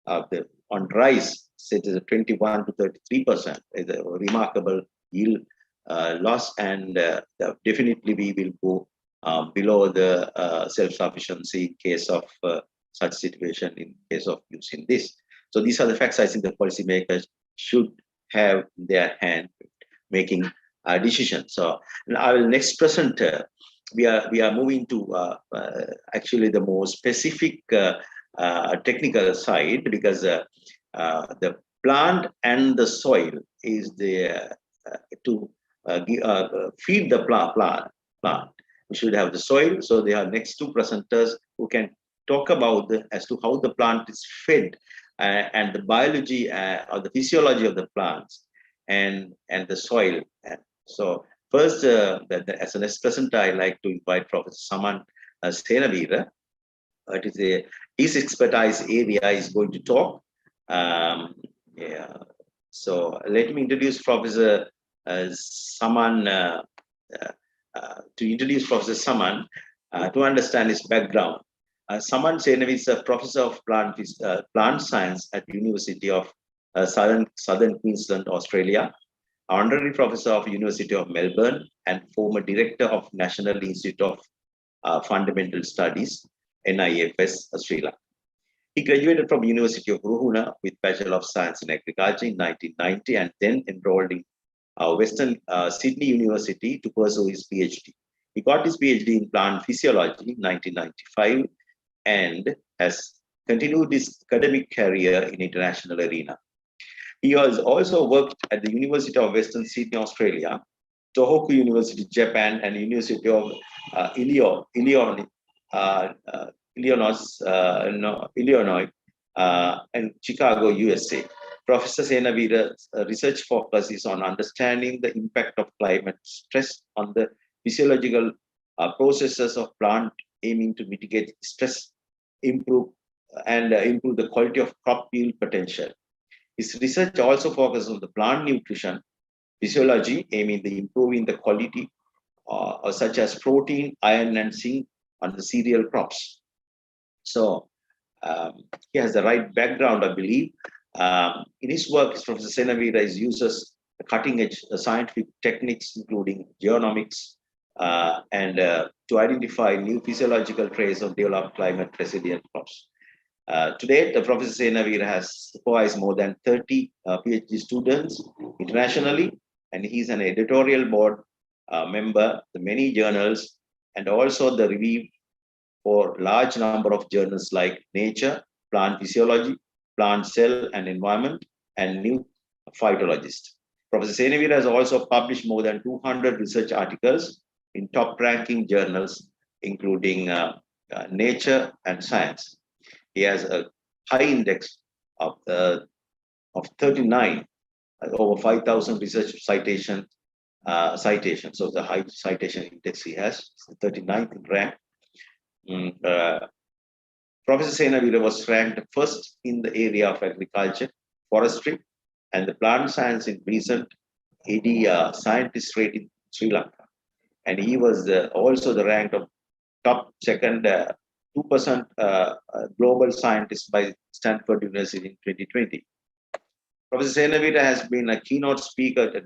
on rice, it is 21 to 33%, is a remarkable yield loss, and definitely we will go below the self-sufficiency in case of such situation, in case of using this. So these are the facts I think the policymakers should have in their hand making decisions. So I will next present. We are moving to actually the more specific technical side, because the plant and the soil is there to feed the plant. We should have the soil. So there are next two presenters who can talk about as to how the plant is fed and the biology or the physiology of the plants and the soil. So first, as a next presenter, I like to invite Professor Saman Seneweera. His expertise area is going to talk. So let me introduce Professor Saman. To introduce Professor Saman to understand his background. Saman Seneweera is a professor of plant science at the University of Southern Queensland, Australia, honorary professor of University of Melbourne, and former director of National Institute of Fundamental Studies, NIFS, Australia. He graduated from University of Ruhuna with Bachelor of Science in Agriculture in 1990, and then enrolled in Western Sydney University to pursue his PhD. He got his PhD in plant physiology in 1995 and has continued his academic career in international arena. He has also worked at the University of Western Sydney, Australia, Tohoku University, Japan, and University of Illinois, and Chicago, USA. Professor Seneweera's research focus is on understanding the impact of climate stress on the physiological processes of plant, aiming to mitigate stress, improve the quality of crop yield potential. His research also focuses on the plant nutrition physiology, aiming at improving the quality such as protein, iron, and zinc on the cereal crops. So he has the right background, I believe. In his work, Professor Seneweera uses cutting-edge scientific techniques, including genomics, and to identify new physiological traits of developed climate-resilient crops. To date, Professor Seneweera has supervised more than 30 PhD students internationally, and he's an editorial board member, the many journals, and also the review for large number of journals like Nature, Plant Physiology, Plant Cell and Environment, and New Phytologist. Professor Seneweera has also published more than 200 research articles in top-ranking journals, including Nature and Science. He has a high index of 39, over 5,000 research citations. So the high citation index he has, 39th rank. Professor Seneweera was ranked first in the area of agriculture, forestry, and the plant science in recent AD scientist rate in Sri Lanka. And he was also the rank of top second 2% global scientist by Stanford University in 2020. Professor Seneweera has been a keynote speaker at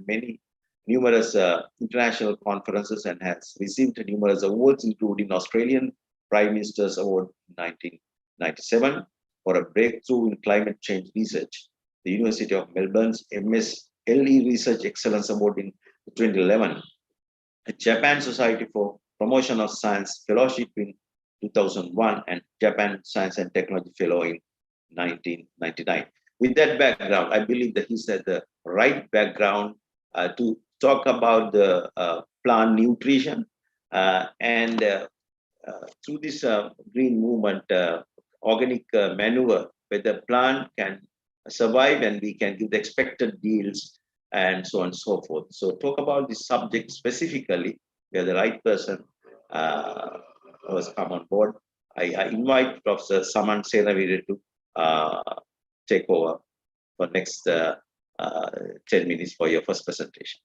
numerous international conferences and has received numerous awards, including Australian Prime Minister's Award in 1997 for a breakthrough in climate change research, the University of Melbourne's MSLE Research Excellence Award in 2011, a Japan Society for Promotion of Science Fellowship in 2001, and Japan Science and Technology Fellow in 1999. With that background, I believe that he's at the right background to talk about the plant nutrition and through this green movement, organic manure, where the plant can survive and we can give the expected yields and so on and so forth. So talk about this subject specifically, where the right person was come on board. I invite Professor Saman Seneweera to take over for next 10 minutes for your first presentation.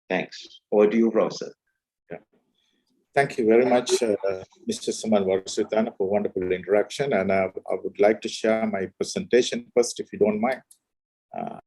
Thanks. Over to you, Professor. Thank you very much, Mr. Saman Warusawithana, for wonderful introduction. And I would like to share my presentation first, if you don't mind. Okay.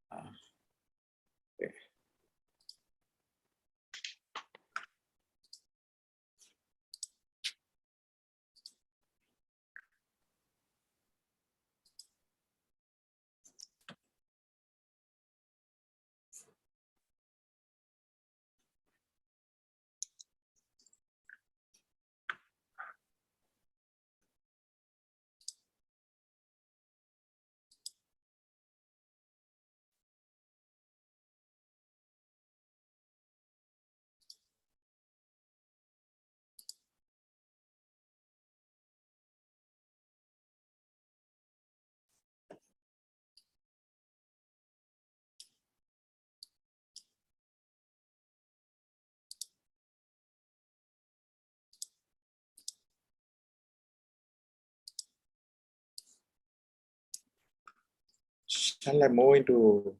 Shall I move into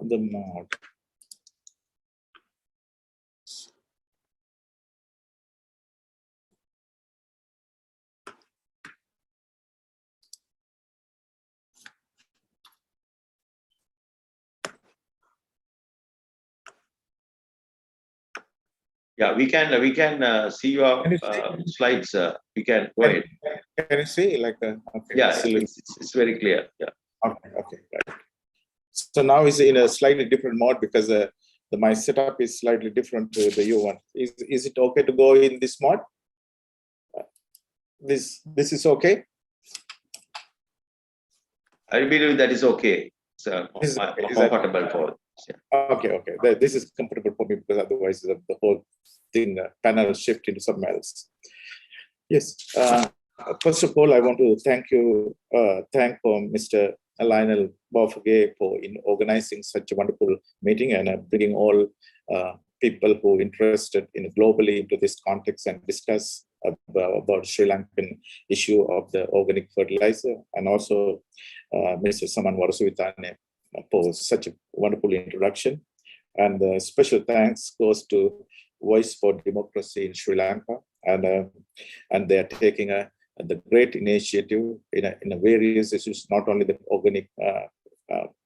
the mode? Yeah, we can see your slides. We can go ahead. Can you see? Like, okay. Yeah, it's very clear. Yeah. Okay. Right. So now it's in a slightly different mode because my setup is slightly different to the U one. Is it okay to go in this mode? This is okay. I believe that is okay. So comfortable for. Yeah. Okay. This is comfortable for me because otherwise the whole thing panel shift into something else. Yes. First of all, I want to thank Mr. Lionel Bofage for organizing such a wonderful meeting and bringing all people who are interested in globally into this context and discuss about Sri Lankan issue of the organic fertilizer, and also Mr. Saman Warusawithana for such a wonderful introduction. And special thanks goes to Voice for Democracy in Sri Lanka, and they are taking the great initiative in a various issues, not only the organic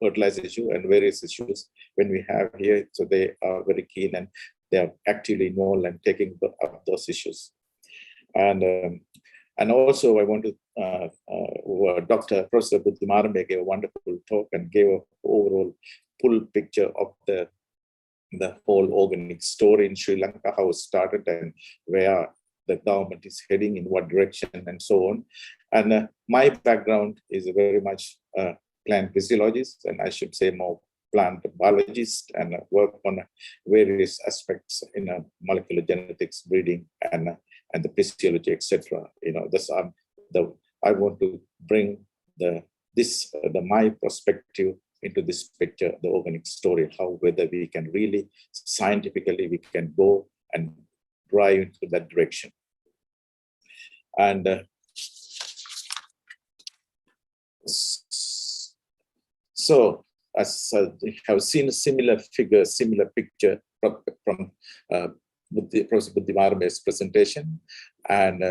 fertilizer issue and various issues when we have here. So they are very keen and they are actively involved and taking up those issues. And also I want to, Dr. Professor Buddhi Marambe gave a wonderful talk and gave an overall full picture of the whole organic story in Sri Lanka, how it started and where the government is heading, in what direction and so on. And my background is very much plant physiologist, and I should say more plant biologist, and work on various aspects in molecular genetics, breeding, and the physiology, etc. This I want to bring my perspective into this picture, the organic story, how whether we can really scientifically we can go and drive into that direction. And so as we have seen a similar picture from Professor Buddhi Marambe's presentation, and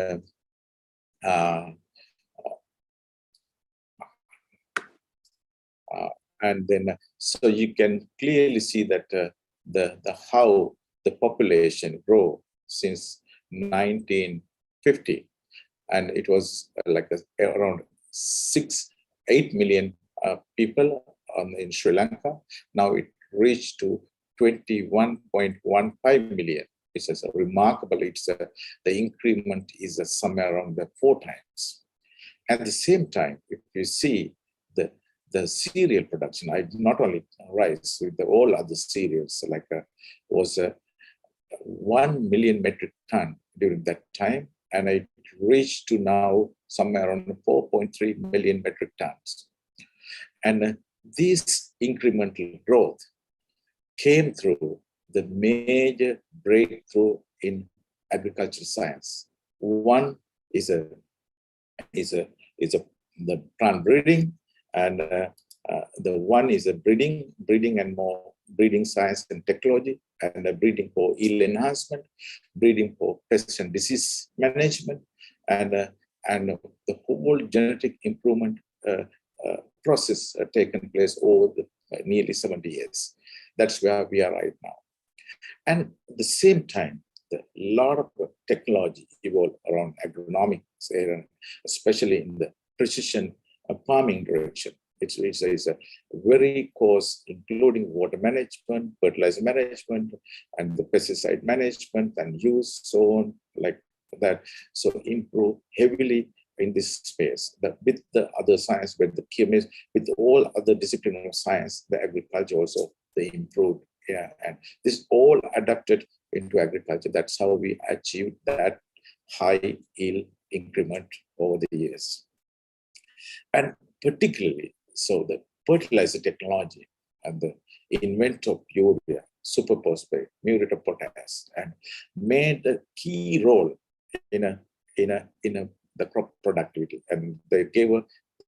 then so you can clearly see that how the population grew since 1950, and it was like around 8 million people in Sri Lanka. Now it reached to 21.15 million. It's a remarkable. The increment is somewhere around 4 times. At the same time, if you see the cereal production, not only rice, with all other cereals, was 1 million metric ton during that time, and it reached to now somewhere around 4.3 million metric tons. And this incremental growth came through the major breakthrough in agricultural science. One is the plant breeding, and the one is a breeding and more breeding science and technology, and breeding for yield enhancement, breeding for pest and disease management, and the whole genetic improvement process taken place over nearly 70 years. That's where we are right now. And at the same time, a lot of technology evolved around agronomics, especially in the precision farming direction. It's a very course, including water management, fertilizer management, and the pesticide management and use, so on, like that. So improve heavily in this space. That with the other science, with the chemistry, with all other disciplines of science, the agriculture also they improved. Yeah, and this all adapted into agriculture. That's how we achieved that high yield increment over the years. And particularly, so the fertilizer technology and the inventor of urea, superphosphate, muriate of potash, and made a key role in the crop productivity. And they gave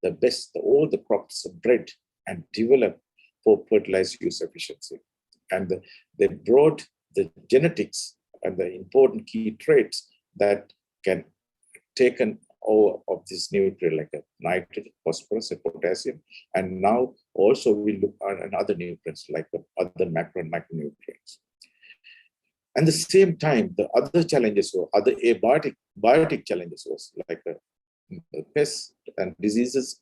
the best, all the crops bred and developed for fertilizer use efficiency. And they brought the genetics and the important key traits that can taken over of this nutrient, like a nitrogen, phosphorus, and potassium. And now also we look at other nutrients like the other macro and micronutrients. And at the same time, the other challenges were other abiotic challenges was like the pests and diseases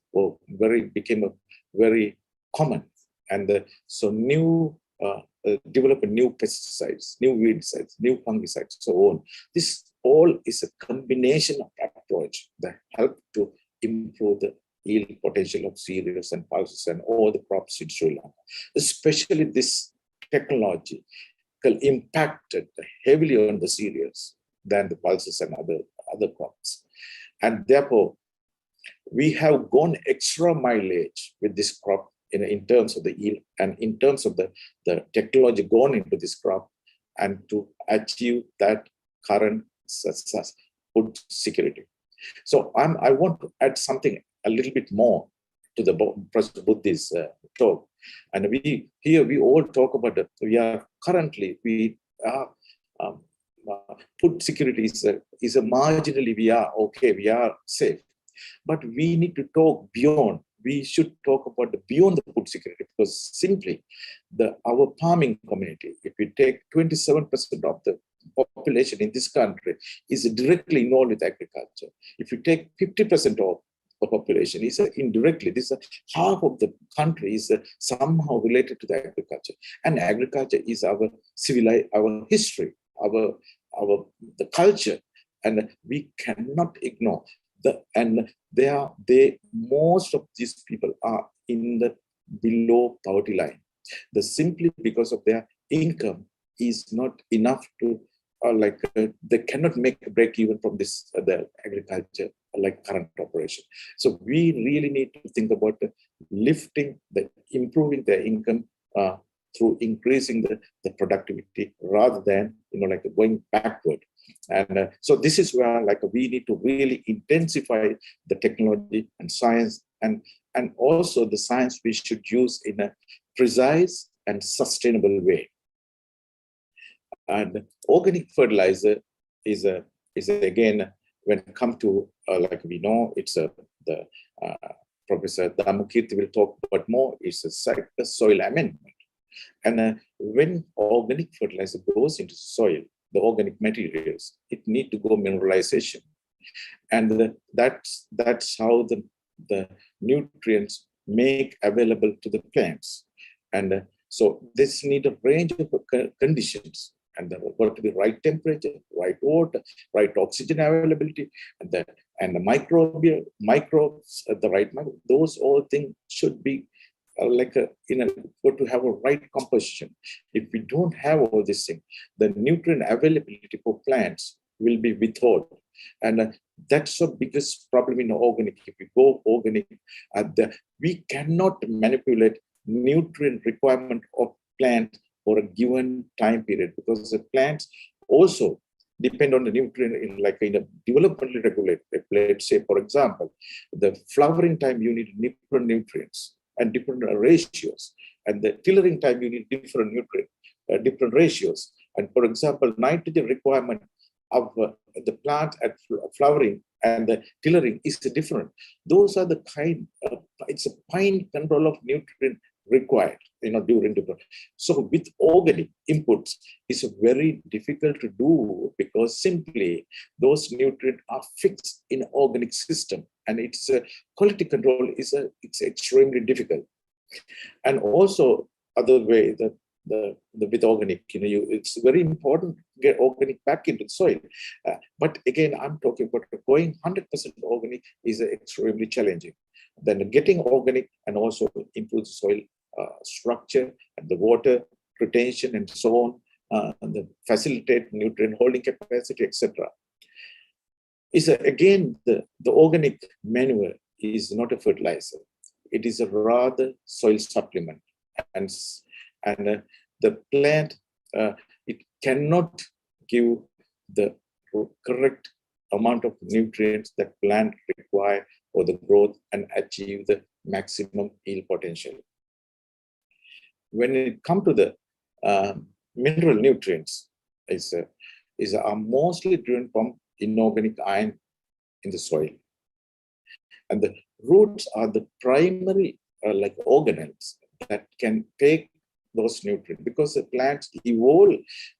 became very common. And so developing new pesticides, new weedicides, new fungicides, so on. This all is a combination of approach that help to improve the yield potential of cereals and pulses and all the crops in Sri Lanka. Especially this technology impacted heavily on the cereals than the pulses and other crops. And therefore, we have gone extra mileage with this crop in terms of the yield and in terms of the technology gone into this crop, and to achieve that current food security. So I want to add something a little bit more to the Professor Buddhi's talk. And we all talk about that. We are currently, food security is a marginally, we are okay, we are safe. But we need to talk beyond. We should talk about the beyond the food security, because simply our farming community, if we take 27% of the population in this country is directly involved with agriculture. If you take 50% of the population is indirectly, this half of the country is somehow related to the agriculture. And agriculture is our our history, the culture, and we cannot ignore. Most of these people are in the below poverty line. Simply because of their income is not enough to, they cannot make a break even from this the agriculture current operation. So we really need to think about improving their income through increasing the productivity rather than going backward. And so this is where we need to really intensify the technology and science, and also the science we should use in a precise and sustainable way. And organic fertilizer is again, when it comes to we know, it's Professor Dharmakeerthi will talk about more. It's a soil amendment, and when organic fertilizer goes into soil, the organic materials, it need to go mineralization, and that's how the nutrients make available to the plants. And so this need a range of conditions, and there got to be right temperature, right water, right oxygen availability, and the microbes at the right level. Those all things should be to have a right composition. If we don't have all these things, the nutrient availability for plants will be withheld. And that's the biggest problem in organic. If we go organic, we cannot manipulate nutrient requirement of plant for a given time period, because the plants also depend on the nutrient in a developmentally regulated. Let's say, for example, the flowering time you need different nutrients and different ratios, and the tillering time you need different different ratios. And for example, nitrogen requirement of the plant at flowering and the tillering is different. Those are the it's a fine control of nutrient required, during the. So with organic inputs, it's very difficult to do, because simply those nutrients are fixed in organic system, and its quality control it's extremely difficult. And also other way that with organic, it's very important to get organic back into the soil. But again, I'm talking about going 100% organic is extremely challenging. Then getting organic and also improve the soil structure and the water retention and so on, and the facilitate nutrient holding capacity, etc. Is again the organic manure is not a fertilizer; it is a rather soil supplement, and the plant it cannot give the correct amount of nutrients that plant require for the growth and achieve the maximum yield potential. When it comes to the mineral nutrients, are mostly driven from inorganic iron in the soil, and the roots are the primary organelles that can take those nutrients, because the plants evolve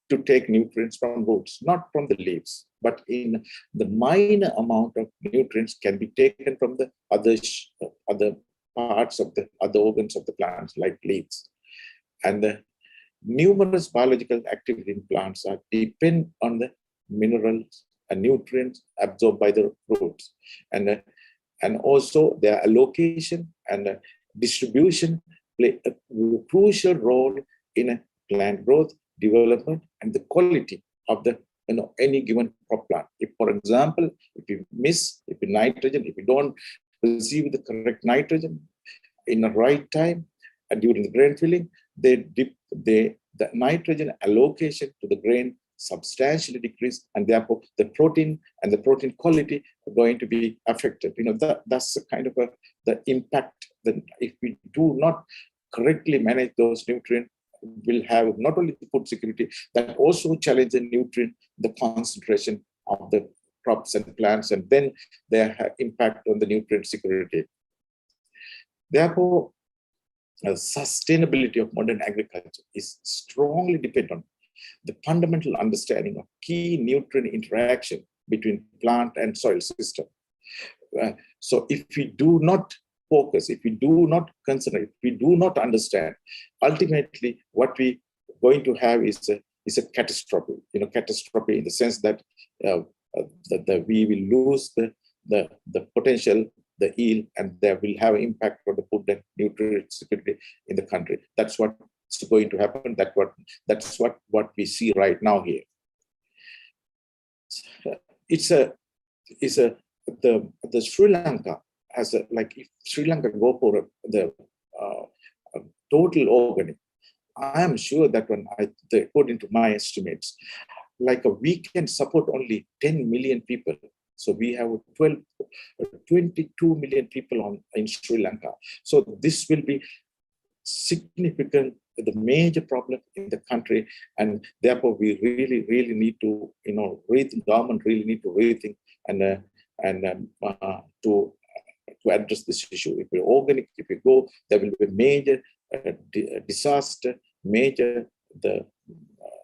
to take nutrients from roots, not from the leaves. But in the minor amount of nutrients can be taken from the other parts of the other organs of the plants, like leaves. And the numerous biological activity in plants depend on the minerals and nutrients absorbed by the roots, and also their allocation and distribution play a crucial role in plant growth, development, and the quality of the any given crop plant. If, for example, if you nitrogen, if you don't receive the correct nitrogen in the right time and during the grain filling, the nitrogen allocation to the grain substantially decrease, and therefore the protein and the protein quality are going to be affected. That's the kind of the impact that if we do not correctly manage those nutrients, will have not only the food security, that also challenge the nutrient, the concentration of the crops and plants, and then their impact on the nutrient security. Therefore, sustainability of modern agriculture is strongly dependent on the fundamental understanding of key nutrient interaction between plant and soil system. So if we do not focus, if we do not consider, if we do not understand, ultimately what we going to have is a catastrophe. Catastrophe in the sense that we will lose the potential, the yield, and there will have an impact on the food and nutrient security in the country. That's what's going to happen. That's what we see right now here. The Sri Lanka has if Sri Lanka go for the total organic, I am sure that according to my estimates, we can support only 10 million people. So we have 22 million people in Sri Lanka. So this will be significant, the major problem in the country, and therefore we really need to, government really need to rethink and to address this issue. If we're organic, if we go, there will be major disaster, major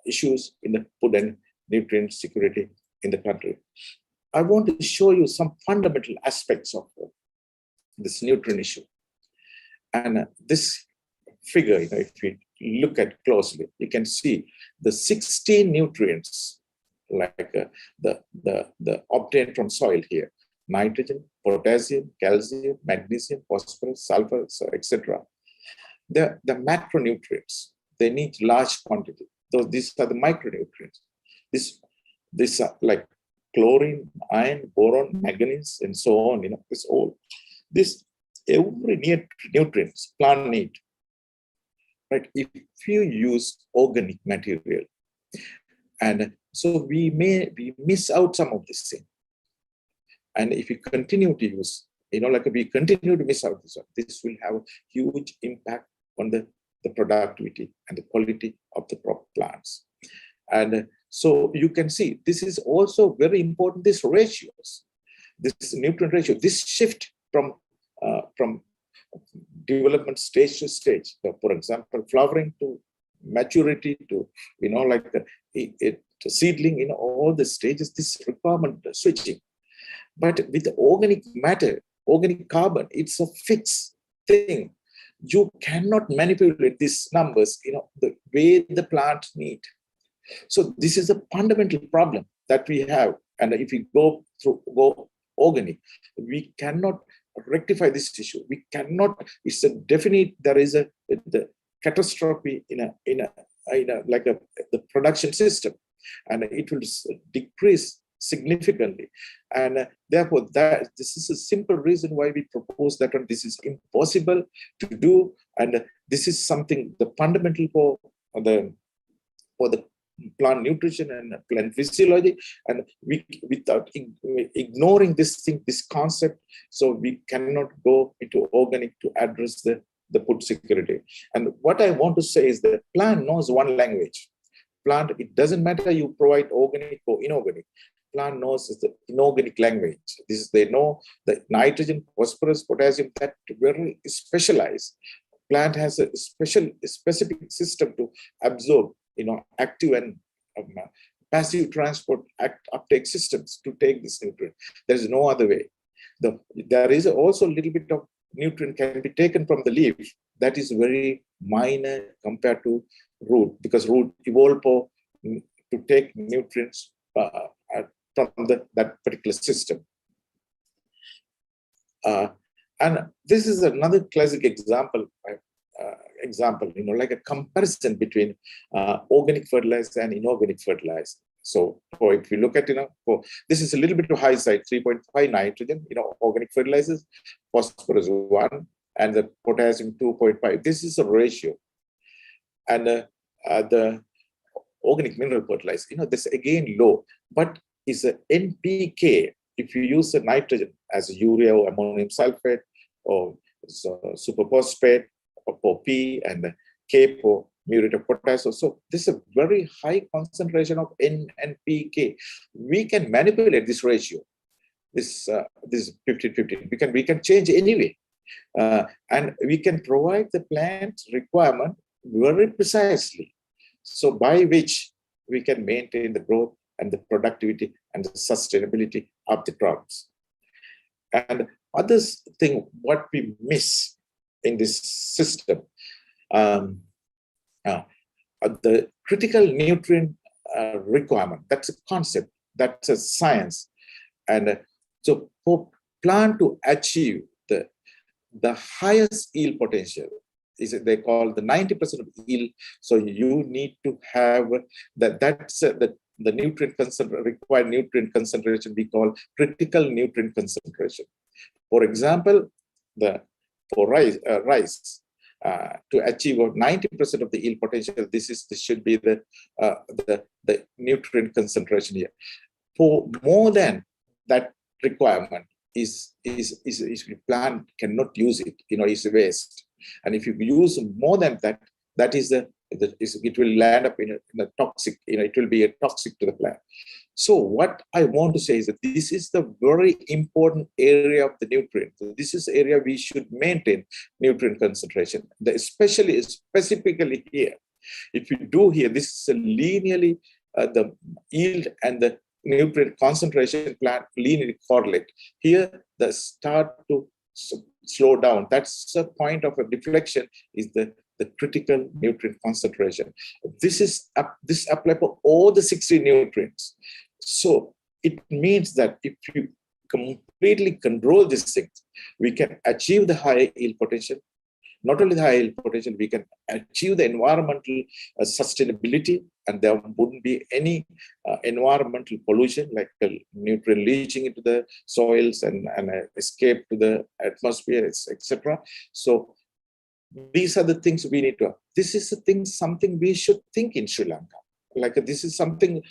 issues in the food and nutrient security in the country. I want to show you some fundamental aspects of this nutrient issue. And this figure, if we look at closely, you can see the 16 nutrients the obtained from soil here: nitrogen, potassium, calcium, magnesium, phosphorus, sulfur, etc. The macronutrients, they need large quantity. These are the micronutrients. These are like chlorine, iron, boron, manganese, and so on. Every nutrients plant need. Right? If you use organic material, and so we miss out some of this thing. And if we continue to use, we continue to miss out this will have a huge impact on the productivity and the quality of the crop plants. And so you can see this is also very important, these ratios, this nutrient ratio, this shift from development stage to stage. So for example, flowering to maturity to, seedling, all the stages, this requirement switching. But with organic matter, organic carbon, it's a fixed thing. You cannot manipulate these numbers, the way the plant need. So this is a fundamental problem that we have. And if we go organic, we cannot rectify this issue. We cannot, it's a definite, there is the catastrophe in the production system, and it will decrease significantly. And therefore this is a simple reason why we propose that this is impossible to do. And this is something, the fundamental for the plant nutrition and plant physiology, and without ignoring this concept, so we cannot go into organic to address the food security. And what I want to say is that plant knows one language. Plant, it doesn't matter you provide organic or inorganic. Plant knows is the inorganic language. They know the nitrogen, phosphorus, potassium, that very specialized. Plant has a specific system to absorb, active and passive transport uptake systems to take this nutrient. There is no other way. There is also a little bit of nutrient can be taken from the leaf. That is very minor compared to root, because root evolved to take nutrients from that particular system. And this is another classic example, like a comparison between organic fertilizer and inorganic fertilizer. So if you look at, this is a little bit to high side, 3.5 nitrogen, organic fertilizers, phosphorus 1, and the potassium 2.5. This is a ratio. And the organic mineral fertilizer, this again low, but is a NPK. If you use the nitrogen as urea or ammonium sulfate or superphosphate for P and K for muriate of potash. So this is a very high concentration of N and P, K. We can manipulate this ratio. This 15-15. We can change anyway, and we can provide the plant requirement very precisely. So by which we can maintain the growth and the productivity and the sustainability of the crops. And other thing, what we miss in this system, the critical nutrient requirement. That's a concept. That's a science. And so for plant to achieve the highest yield potential, they call the 90% of yield. So you need to have the nutrient required nutrient concentration we call critical nutrient concentration. For example, for rice, to achieve 90% of the yield potential, this should be the nutrient concentration here. For more than that requirement is plant cannot use it, is waste. And if you use more than that, that is it will land up in a toxic, it will be a toxic to the plant. So what I want to say is that this is the very important area of the nutrient. This is the area we should maintain nutrient concentration, specifically here. If you do here, this is a linearly, the yield and the nutrient concentration plant linearly correlate. Here, the start to slow down. That's a point of a deflection is the critical nutrient concentration. This apply for all the 60 nutrients. So it means that if you completely control these things, we can achieve the high yield potential. Not only the high yield potential, we can achieve the environmental sustainability, and there wouldn't be any environmental pollution like nutrient leaching into the soils and escape to the atmosphere, etc. So these are the things we need to. This is something we should think in Sri Lanka. Like this is something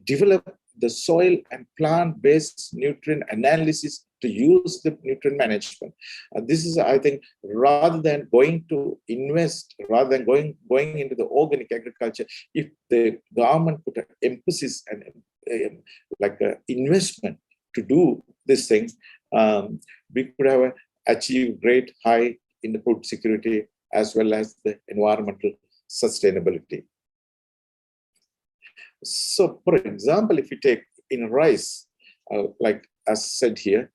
develop the soil and plant-based nutrient analysis to use the nutrient management. This is, I think, rather than going to invest, rather than going into the organic agriculture, if the government put an emphasis and investment to do these things, we could have achieved great high in the food security as well as the environmental sustainability. So, for example, if you take in rice, like as said here,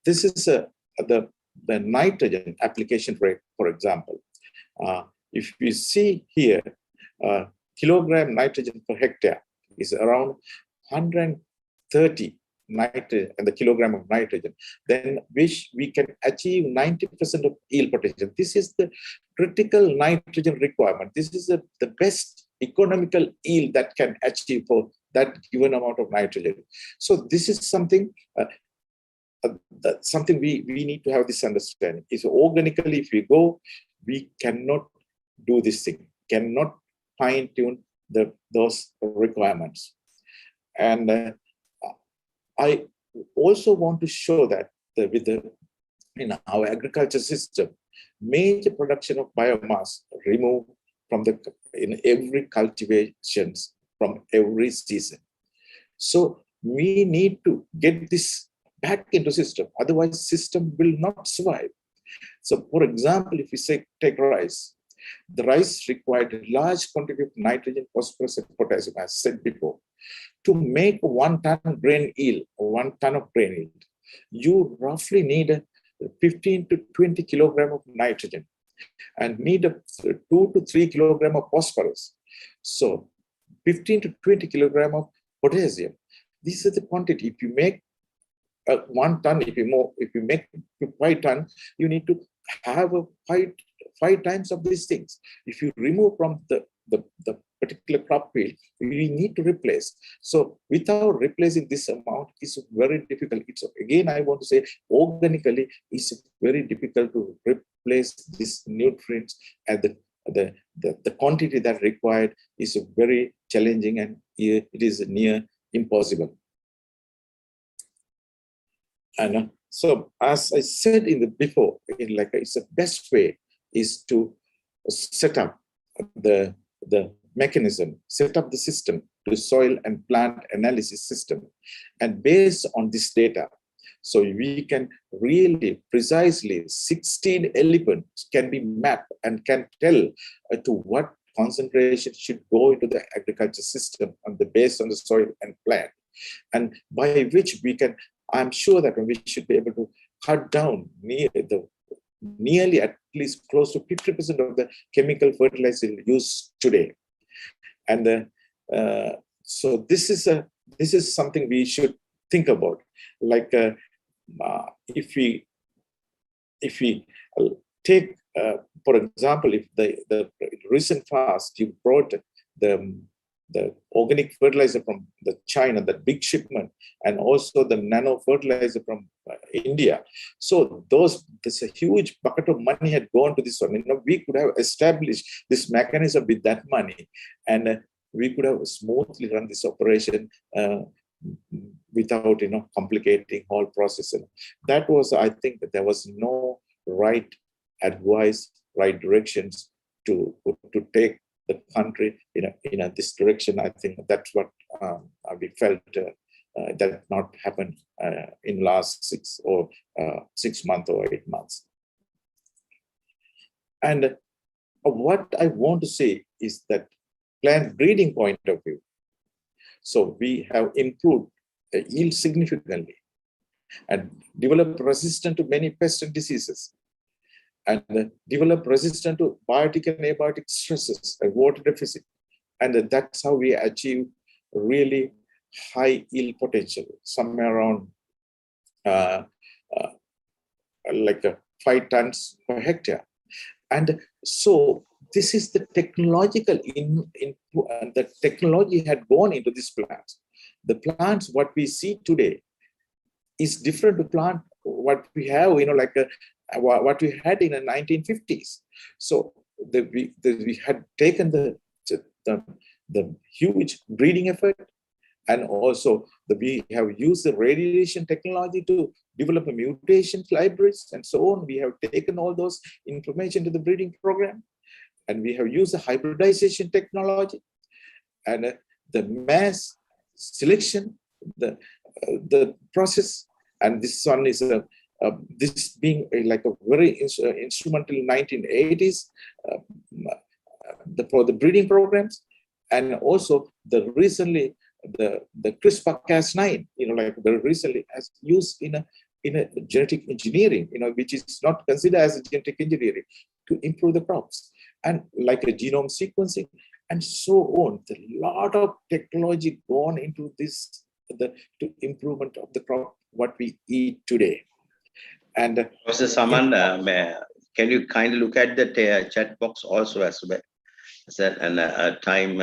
this is the nitrogen application rate, for example. If you see here, kilogram nitrogen per hectare is around 130 nitrogen and the kilogram of nitrogen, then which we can achieve 90% of yield potential. This is the critical nitrogen requirement. This is the best economical yield that can achieve for that given amount of nitrogen. So this is something something we need to have this understanding. Is organically, if we go, we cannot do this thing, cannot fine-tune those requirements. And I also want to show that in our agriculture system, major production of biomass removed from in every cultivations from every season. So we need to get this back into system, otherwise system will not survive. So for example, if we take rice, the rice required a large quantity of nitrogen, phosphorus, and potassium, as said before. To make 1 ton grain yield, 1 ton of grain yield, you roughly need 15 to 20 kilogram of nitrogen and need 2 to 3 kilogram of phosphorus. So 15 to 20 kilogram of potassium. This is the quantity. If you make 1 ton, if you make 5 ton, you need to have five times of these things. If you remove from the particular crop field, we need to replace. So without replacing this amount, it's very difficult. It's again, I want to say, organically, it's very difficult to replace these nutrients, and the quantity that required is very challenging, and it is near impossible. And So as I said in the before, it's the best way is to set up the mechanism, set up the system to soil and plant analysis system. And based on this data, so we can really precisely 16 elements can be mapped and can tell to what concentration should go into the agriculture system based on the soil and plant. And by which we can, I'm sure that we should be able to cut down nearly at least close to 50% of the chemical fertilizer used today. And so this is something we should think about. Like if we take, for example, if the recent fast you brought the organic fertilizer from China, that big shipment, and also the nano fertilizer from India. So there's a huge bucket of money had gone to this one. We could have established this mechanism with that money, and we could have smoothly run this operation without complicating whole process. And that was, I think, that there was no right advice, right directions to take the country in this direction. I think that's what we felt that not happened in last 6 months or 8 months. And what I want to say is that plant breeding point of view, so we have improved yield significantly and developed resistance to many pests and diseases, and develop resistance to biotic and abiotic stresses and water deficit. And that's how we achieve really high yield potential, somewhere around like 5 tons per hectare. And so this is the technological the technology had gone into these plants. The plants, what we see today, is different to plant what we have, what we had in the 1950s. So we had taken the huge breeding effort, and also we have used the radiation technology to develop a mutation libraries and so on. We have taken all those information to the breeding program, and we have used the hybridization technology and the mass selection, the process. And this one is this being like a very instrumental in 1980s for the breeding programs, and also recently the CRISPR-Cas9, like very recently as used in a genetic engineering, which is not considered as a genetic engineering, to improve the crops, and like a genome sequencing and so on. A lot of technology gone into this, to improvement of the crop what we eat today. And Professor Saman, can you kindly look at the chat box also as well? And time.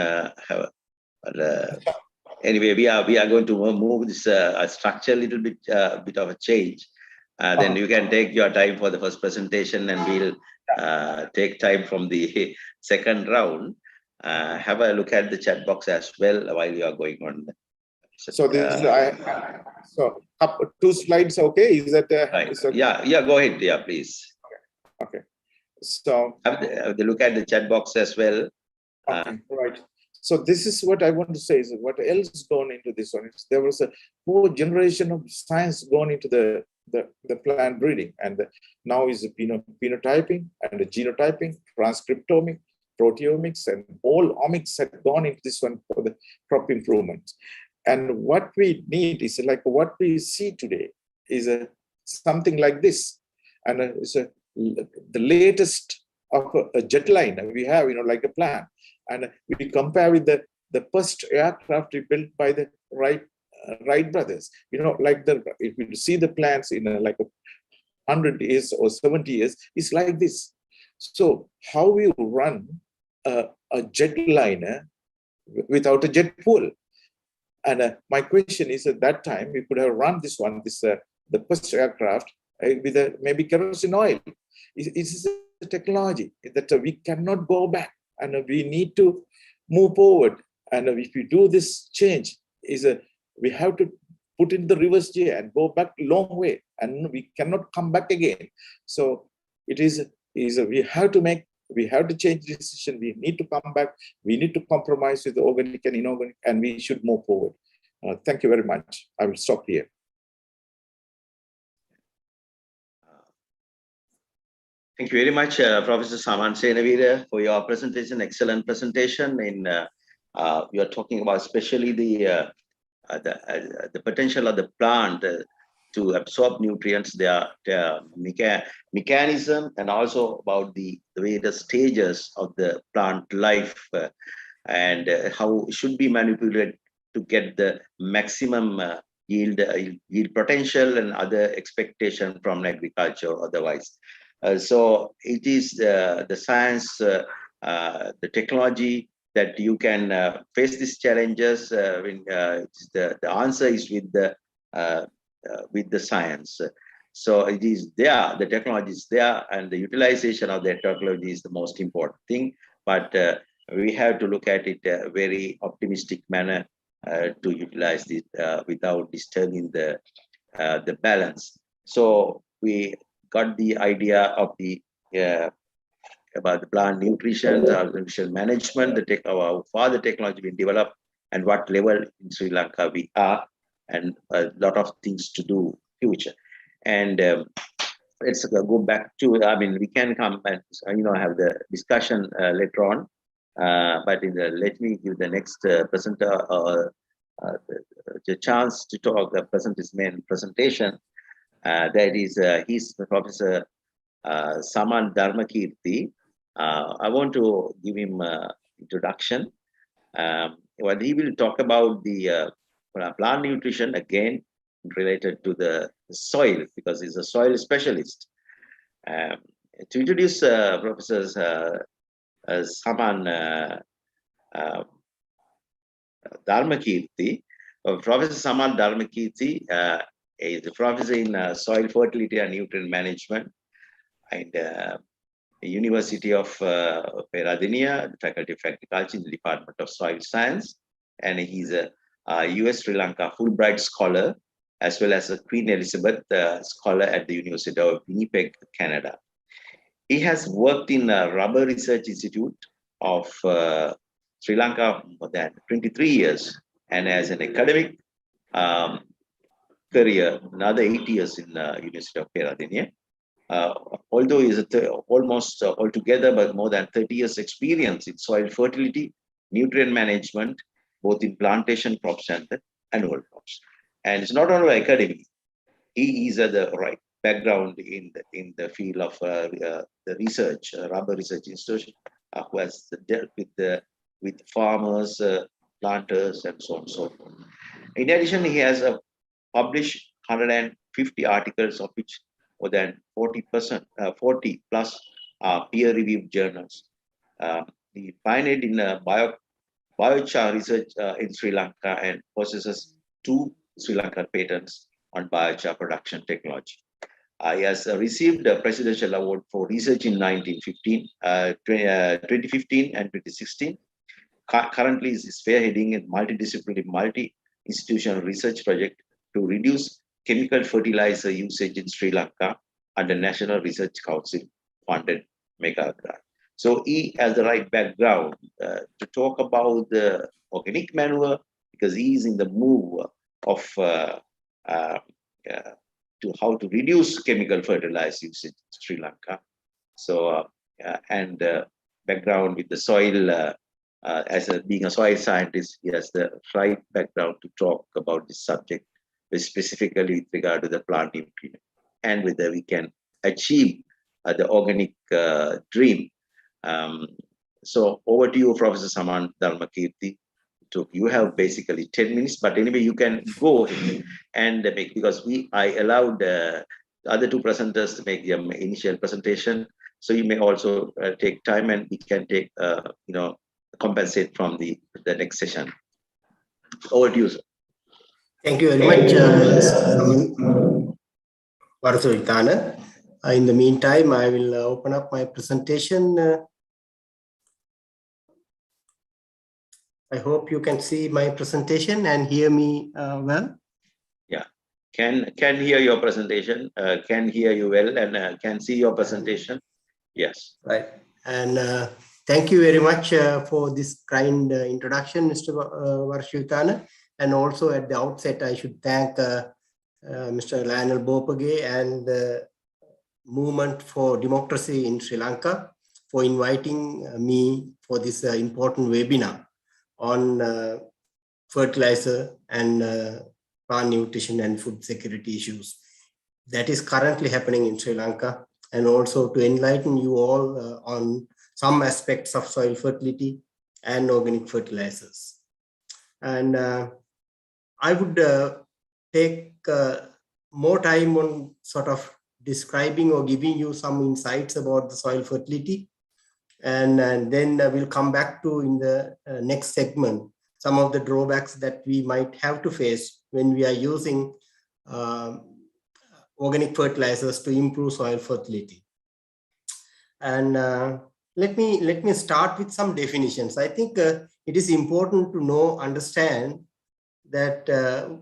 Anyway, we are going to move this structure a little bit of a change. Then you can take your time for the first presentation, and we'll take time from the second round. Have a look at the chat box as well while you are going on. So this so up 2 slides, okay? Is that right? Is that, yeah, go ahead, yeah, please. Okay. So have the look at the chat box as well. Okay, right. So this is what I want to say is what else is gone into this one. There was a whole generation of science gone into the plant breeding, and now is phenotyping and the genotyping, transcriptomics, proteomics, and all omics have gone into this one for the crop improvements. And what we need is like what we see today is something like this, and it's the latest of a jet line we have, like a plan. And we compare with the first aircraft built by the Wright brothers. Like if you see the plans in like 100 years or 70 years, it's like this. So how we run a jet liner without a jet fuel? And my question is, at that time we could have run this the first aircraft with maybe kerosene oil. It is a technology that we cannot go back. And we need to move forward. And if we do this change, we have to put in the reverse gear and go back a long way, and we cannot come back again. So it is we have to change the decision. We need to come back. We need to compromise with the organic and inorganic, and we should move forward. Thank you very much. I will stop here. Thank you very much, Professor Saman Seneweera, for your presentation. Excellent presentation. You are talking about especially the potential of the plant to absorb nutrients, their mechanism, and also about the various stages of the plant life and how it should be manipulated to get the maximum yield potential and other expectation from agriculture or otherwise. So it is the science, the technology that you can face these challenges. The answer is with the science. So it is there, the technology is there, and the utilization of that technology is the most important thing. But we have to look at it a very optimistic manner to utilize it without disturbing the balance. So we got the idea of the about the plant nutrition, nutrition management, how far the technology been developed, and what level in Sri Lanka we are, and a lot of things to do future. And let's go back to, we can come and have the discussion later on. But let me give the next presenter the chance to talk, present his main presentation. That is he's Professor Saman Dharmakeerthi. I want to give him introduction. Well, he will talk about the plant nutrition again related to the soil, because he's a soil specialist. To introduce Professor Saman Dharmakeerthi, Professor Saman Dharmakeerthi is a professor in soil fertility and nutrient management, and University of Peradeniya, Faculty of Agriculture in the Department of Soil Science, and he's a US Sri Lanka Fulbright Scholar, as well as a Queen Elizabeth Scholar at the University of Winnipeg, Canada. He has worked in Rubber Research Institute of Sri Lanka for more than 23 years, and as an academic career, another 8 years in University of Peradeniya. Although he is almost altogether, but more than 30 years experience in soil fertility, nutrient management, both in plantation crops and the annual crops. And it's not only academic; he is at the right background in the field of the research, Rubber Research Institute, who has dealt with farmers, planters, and so on and so forth. In addition, he has published 150 articles, of which more than 40 plus peer-reviewed journals. He pioneered in biochar research in Sri Lanka and possesses 2 Sri Lankan patents on biochar production technology. He has received a presidential award for research in 2015 and 2016. Currently, is spearheading a multidisciplinary, multi-institutional research project to reduce chemical fertilizer usage in Sri Lanka under National Research Council funded mega grant. So he has the right background to talk about the organic manure, because he is in the move of to how to reduce chemical fertilizer usage in Sri Lanka. So and background with the soil, being a soil scientist, he has the right background to talk about this subject, specifically with regard to the plant nutrient and whether we can achieve the organic dream. So over to you, Professor Saman Dharmakeerthi. You have basically 10 minutes, but anyway, you can go and make, because I allowed the other 2 presenters to make their initial presentation. So you may also take time, and we can take, compensate from the next session. Over to you, sir. Thank you very much, Warusawithana. In the meantime, I will open up my presentation. I hope you can see my presentation and hear me well. can hear your presentation, can hear you well, and can see your presentation. Yes. Right. And thank you very much for this kind introduction, Mr. Warusawithana. And also at the outset, I should thank Mr. Lionel Bopage and the Movement for Democracy in Sri Lanka for inviting me for this important webinar on fertilizer and plant nutrition and food security issues that is currently happening in Sri Lanka, and also to enlighten you all on some aspects of soil fertility and organic fertilizers. And I would take more time on sort of describing or giving you some insights about the soil fertility. And then we'll come back to, in the next segment, some of the drawbacks that we might have to face when we are using organic fertilizers to improve soil fertility. And let me start with some definitions. I think it is important to understand that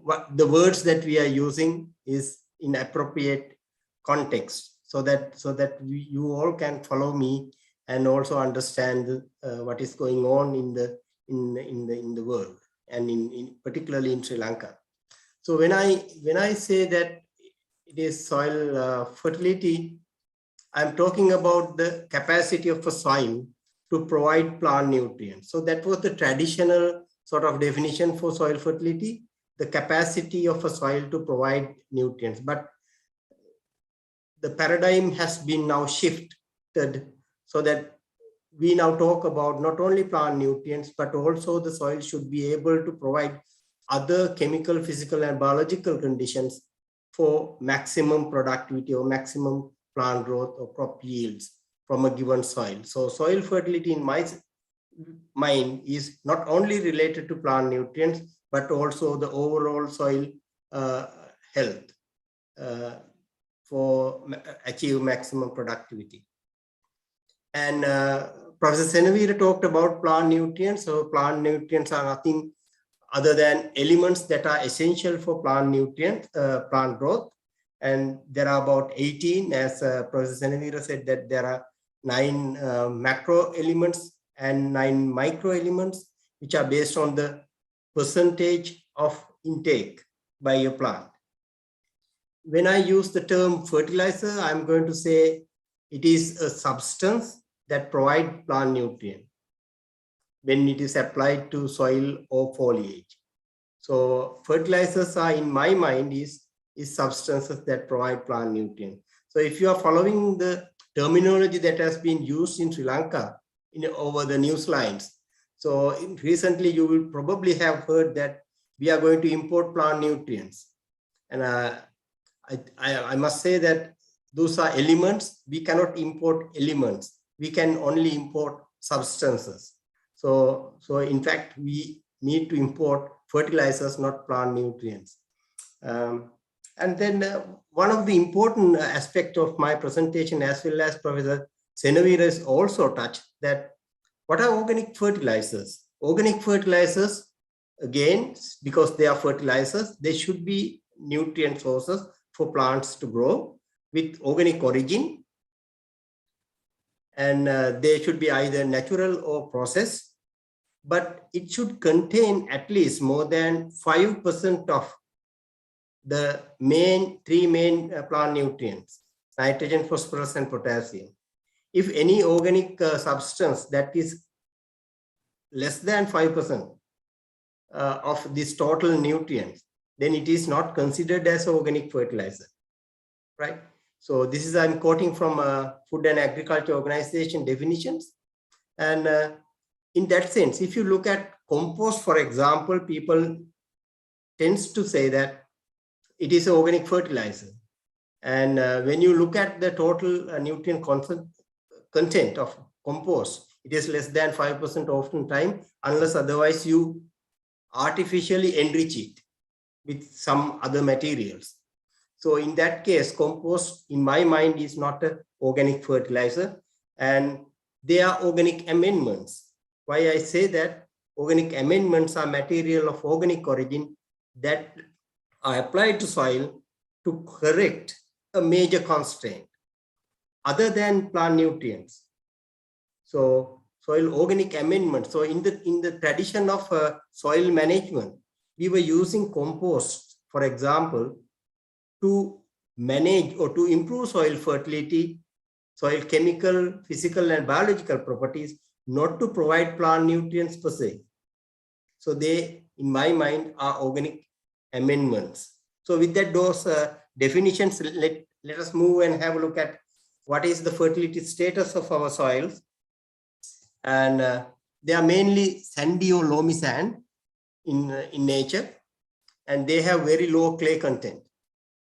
what the words that we are using is in appropriate context, so that you all can follow me and also understand what is going on in the world, and in particularly in Sri Lanka. So when I say that it is soil fertility, I'm talking about the capacity of a soil to provide plant nutrients. So that was the traditional sort of definition for soil fertility, the capacity of a soil to provide nutrients. But the paradigm has been now shifted so that we now talk about not only plant nutrients, but also the soil should be able to provide other chemical, physical, and biological conditions for maximum productivity or maximum plant growth or crop yields from a given soil. So soil fertility in my mind is not only related to plant nutrients, but also the overall soil health for achieve maximum productivity. And Professor Seneweera talked about plant nutrients. So plant nutrients are nothing other than elements that are essential for plant nutrient, plant growth. And there are about 18, as Professor Seneweera said, that there are 9 macro elements and 9 micro elements, which are based on the percentage of intake by your plant. When I use the term fertilizer, I'm going to say it is a substance that provides plant nutrient when it is applied to soil or foliage. So fertilizers are, in my mind, is substances that provide plant nutrient. So if you are following the terminology that has been used in Sri Lanka over the news lines, so recently you will probably have heard that we are going to import plant nutrients. And I must say that those are elements. We cannot import elements. We can only import substances. So in fact, we need to import fertilizers, not plant nutrients. And then one of the important aspects of my presentation, as well as Professor Seneweera has also touched, that what are organic fertilizers? Organic fertilizers, again, because they are fertilizers, they should be nutrient sources for plants to grow with organic origin. And they should be either natural or processed, but it should contain at least more than 5% of the 3 main plant nutrients: nitrogen, phosphorus, and potassium. If any organic substance that is less than 5% of this total nutrients, then it is not considered as organic fertilizer, right? So this is, I'm quoting from Food and Agriculture Organization definitions. And in that sense, if you look at compost, for example, people tends to say that it is an organic fertilizer. And when you look at the total nutrient content of compost, it is less than 5% oftentimes, unless otherwise you artificially enrich it with some other materials. So in that case, compost, in my mind, is not an organic fertilizer, and they are organic amendments. Why I say that? Organic amendments are material of organic origin that are applied to soil to correct a major constraint other than plant nutrients. So soil organic amendment. So in the tradition of soil management, we were using compost, for example, to manage or to improve soil fertility, soil chemical, physical, and biological properties, not to provide plant nutrients per se. So they, in my mind, are organic amendments. So with that, those definitions, let us move and have a look at what is the fertility status of our soils. And they are mainly sandy or loamy sand in nature, and they have very low clay content.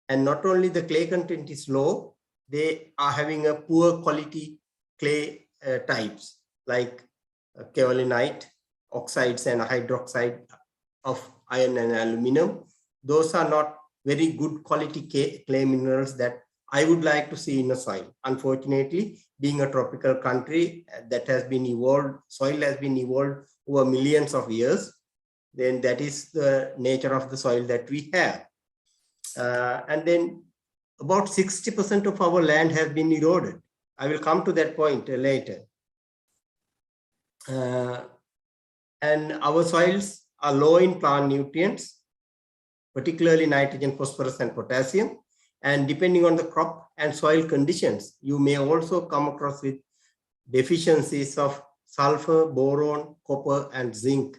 And not only the clay content is low, they are having a poor quality clay types like kaolinite, oxides, and hydroxide of iron and aluminum. Those are not very good quality clay minerals that I would like to see in a soil. Unfortunately, being a tropical country that has been evolved, soil has been evolved over millions of years, then that is the nature of the soil that we have. And then about 60% of our land has been eroded. I will come to that point later. And our soils are low in plant nutrients, particularly nitrogen, phosphorus, and potassium. And depending on the crop and soil conditions, you may also come across with deficiencies of sulfur, boron, copper, and zinc,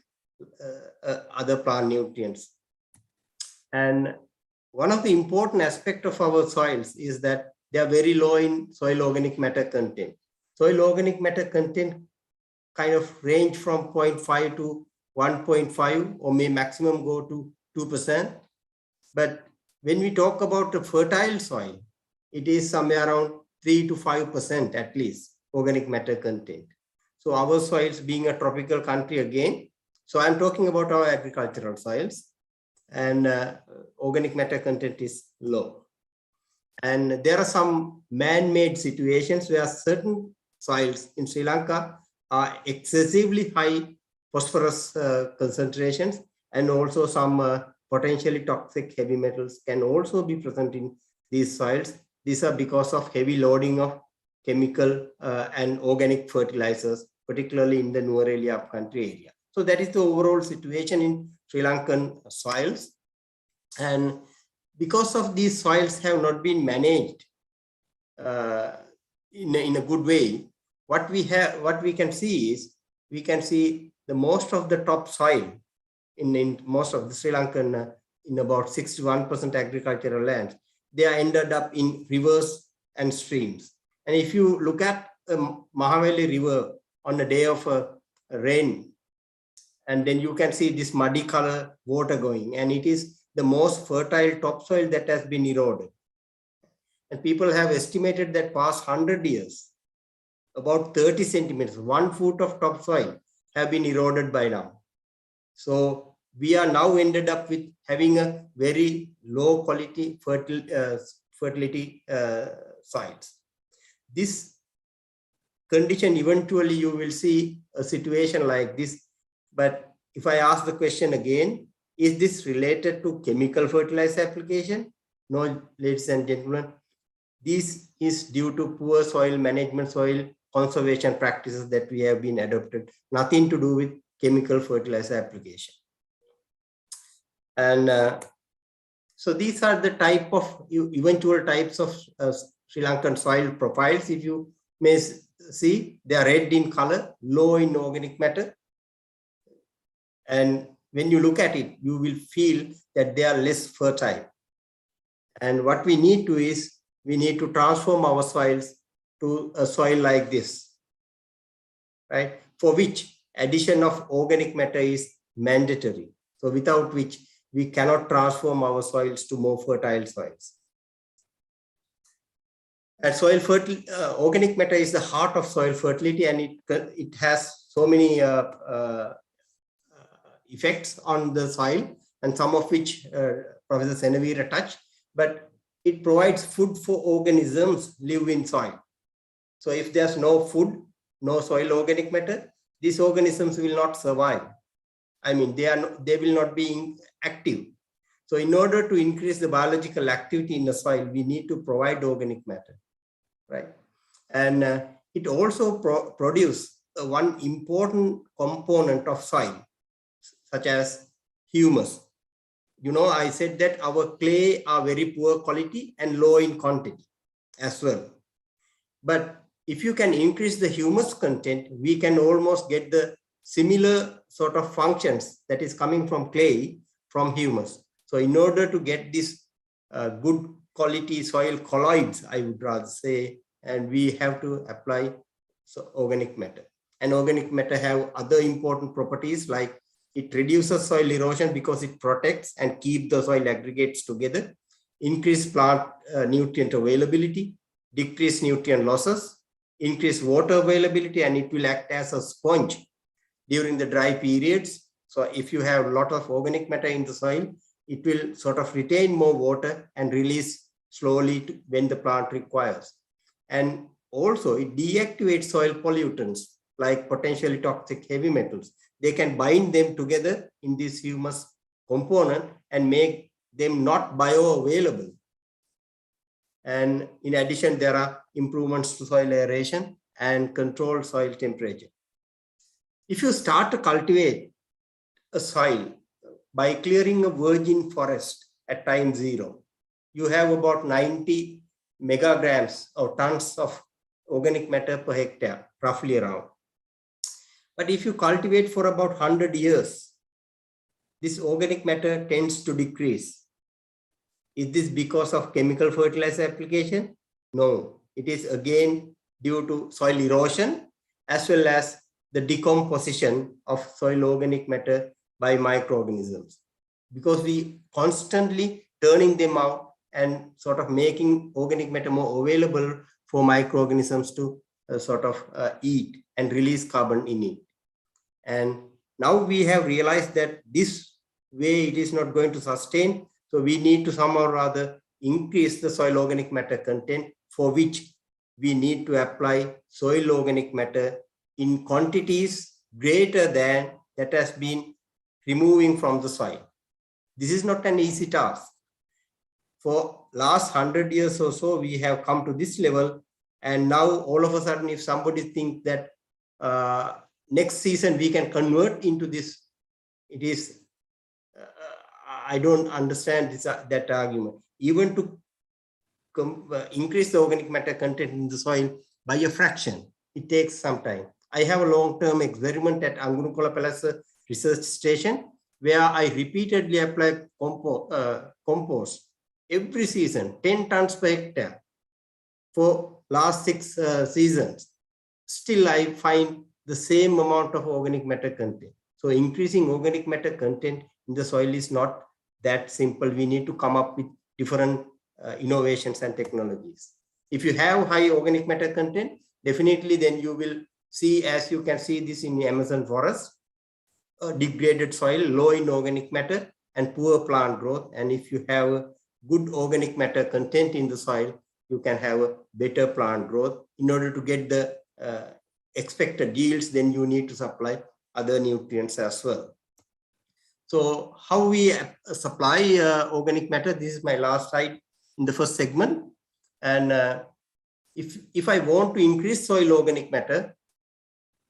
other plant nutrients. And one of the important aspects of our soils is that they are very low in soil organic matter content. Soil organic matter content kind of range from 0.5 to 1.5 or may maximum go to 2%. But when we talk about the fertile soil, it is somewhere around 3 to 5% at least organic matter content. So our soils, being a tropical country again, so I'm talking about our agricultural soils, and organic matter content is low. And there are some man-made situations where certain soils in Sri Lanka are excessively high phosphorus concentrations, and also some potentially toxic heavy metals can also be present in these soils. These are because of heavy loading of chemical and organic fertilizers, particularly in the Nuwara upcountry area. So that is the overall situation in Sri Lankan soils. And because of these soils have not been managed in a good way, what we can see is, we can see the most of the top soil in most of the Sri Lankan, in about 61% agricultural lands, they are ended up in rivers and streams. And if you look at the Mahameli River on a day of rain, and then you can see this muddy color water going, and it is the most fertile topsoil that has been eroded. And people have estimated that past 100 years, about 30 centimeters, 1 foot of topsoil have been eroded by now. So we are now ended up with having a very low quality fertility soils. This condition, eventually you will see a situation like this. But if I ask the question again, is this related to chemical fertilizer application? No, ladies and gentlemen, this is due to poor soil management, soil conservation practices that we have been adopted, nothing to do with chemical fertilizer application. And so these are the type of eventual types of Sri Lankan soil profiles. If you may see, they are red in color, low in organic matter. And when you look at it, you will feel that they are less fertile. And what we need to is, we need to transform our soils to a soil like this, right? For which addition of organic matter is mandatory. So without which we cannot transform our soils to more fertile soils. And organic matter is the heart of soil fertility, and it has so many effects on the soil, and some of which Professor Seneweera touched, but it provides food for organisms live in soil. So if there's no food, no soil organic matter, these organisms will not survive. I mean, they will not be active. So in order to increase the biological activity in the soil, we need to provide organic matter, right? And it also produces one important component of soil, such as humus. You know, I said that our clay are very poor quality and low in quantity as well. But if you can increase the humus content, we can almost get the similar sort of functions that is coming from clay from humus. So in order to get this good quality soil colloids, I would rather say, and we have to apply organic matter. And organic matter have other important properties, like it reduces soil erosion because it protects and keeps the soil aggregates together, increase plant nutrient availability, decrease nutrient losses, increase water availability, and it will act as a sponge during the dry periods. So if you have a lot of organic matter in the soil, it will sort of retain more water and release slowly when the plant requires. And also it deactivates soil pollutants like potentially toxic heavy metals. They can bind them together in this humus component and make them not bioavailable. And in addition, there are improvements to soil aeration and controlled soil temperature. If you start to cultivate a soil by clearing a virgin forest at time 0, you have about 90 megagrams or tons of organic matter per hectare, roughly around. But if you cultivate for about 100 years, this organic matter tends to decrease. Is this because of chemical fertilizer application? No, it is again due to soil erosion as well as the decomposition of soil organic matter by microorganisms, because we constantly turning them out and sort of making organic matter more available for microorganisms to eat and release carbon in it. And now we have realized that this way it is not going to sustain. So we need to somehow or other increase the soil organic matter content, for which we need to apply soil organic matter in quantities greater than that has been removing from the soil. This is not an easy task. For last 100 years or so, we have come to this level. And now all of a sudden, if somebody thinks that next season we can convert into this, it is, I don't understand that argument. Even to increase the organic matter content in the soil by a fraction, it takes some time. I have a long-term experiment at Angunukola Palace Research Station, where I repeatedly apply compost every season, 10 tons per hectare for last 6 seasons. Still, I find the same amount of organic matter content. So increasing organic matter content in the soil is not that simple. We need to come up with different innovations and technologies. If you have high organic matter content, definitely then you will see, as you can see this in the Amazon forest, degraded soil, low in organic matter and poor plant growth. And if you have a good organic matter content in the soil, you can have a better plant growth. In order to get the expected yields, then you need to supply other nutrients as well. So how we supply organic matter, this is my last slide in the first segment. And if I want to increase soil organic matter,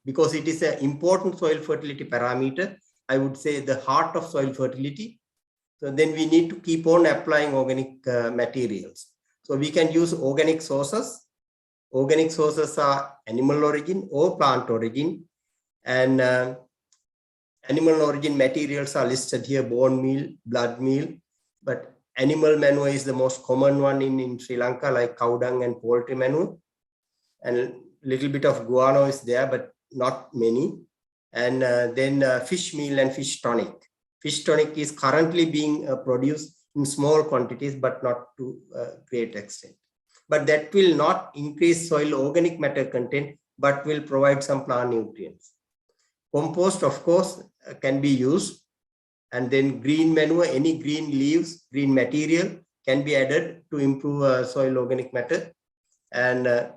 because it is an important soil fertility parameter, I would say the heart of soil fertility. So then we need to keep on applying organic materials. So we can use organic sources. Organic sources are animal origin or plant origin. And animal origin materials are listed here: bone meal, blood meal. But animal manure is the most common one in Sri Lanka, like cow dung and poultry manure. And a little bit of guano is there, but not many. And then fish meal and fish tonic. Fish tonic is currently being produced in small quantities, but not to great extent. But that will not increase soil organic matter content, but will provide some plant nutrients. Compost, of course, can be used. And then green manure, any green leaves, green material can be added to improve soil organic matter. And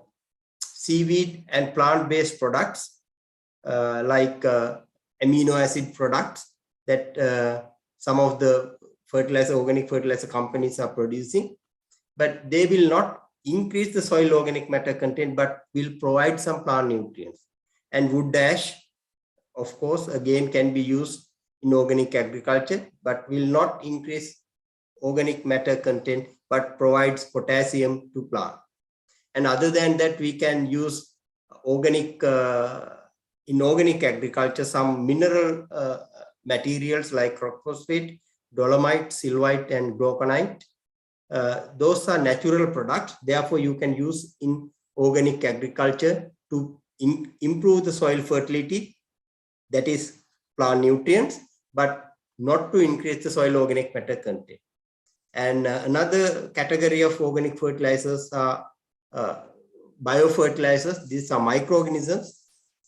seaweed and plant-based products like amino acid products that some of the organic fertilizer companies are producing, but they will not increase the soil organic matter content, but will provide some plant nutrients. And wood ash, of course, again can be used in organic agriculture, but will not increase organic matter content, but provides potassium to plant. And other than that, we can use organic in organic agriculture some mineral materials like rock phosphate, dolomite, sylvite, and glauconite. Those are natural products. Therefore, you can use in organic agriculture to improve the soil fertility, that is plant nutrients, but not to increase the soil organic matter content. And another category of organic fertilizers are biofertilizers. These are microorganisms.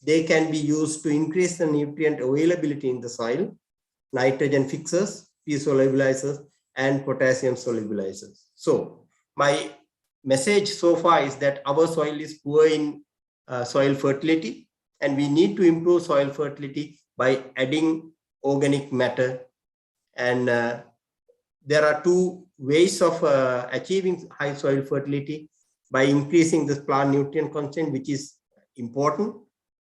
They can be used to increase the nutrient availability in the soil, nitrogen fixers, P solubilizers, and potassium solubilizers. So my message so far is that our soil is poor in soil fertility, and we need to improve soil fertility by adding organic matter. And there are two ways of achieving high soil fertility: by increasing the plant nutrient content, which is important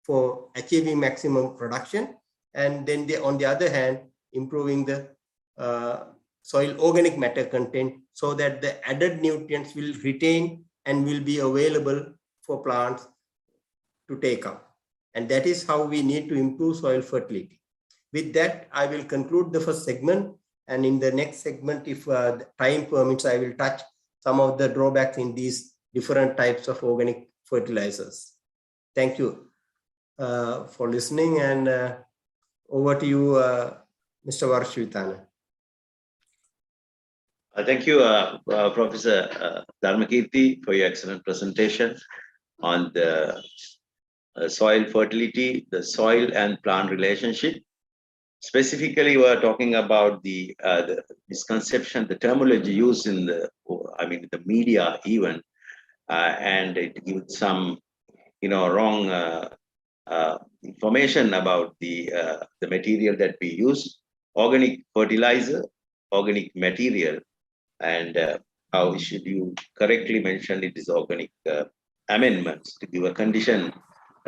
for achieving maximum production, and then on the other hand, improving the soil organic matter content so that the added nutrients will retain and will be available for plants to take up. And that is how we need to improve soil fertility. With that, I will conclude the first segment. And in the next segment, if time permits, I will touch some of the drawbacks in these different types of organic fertilizers. Thank you for listening, and over to you, Mr. Warusawithana. Thank you, Professor Dharmakeerthi, for your excellent presentation on the soil fertility, the soil and plant relationship. Specifically, we are talking about the misconception, the terminology used in the media even, and it gives some, wrong information about the material that we use. Organic fertilizer, organic material, and how should you correctly mention it is organic amendments to give a condition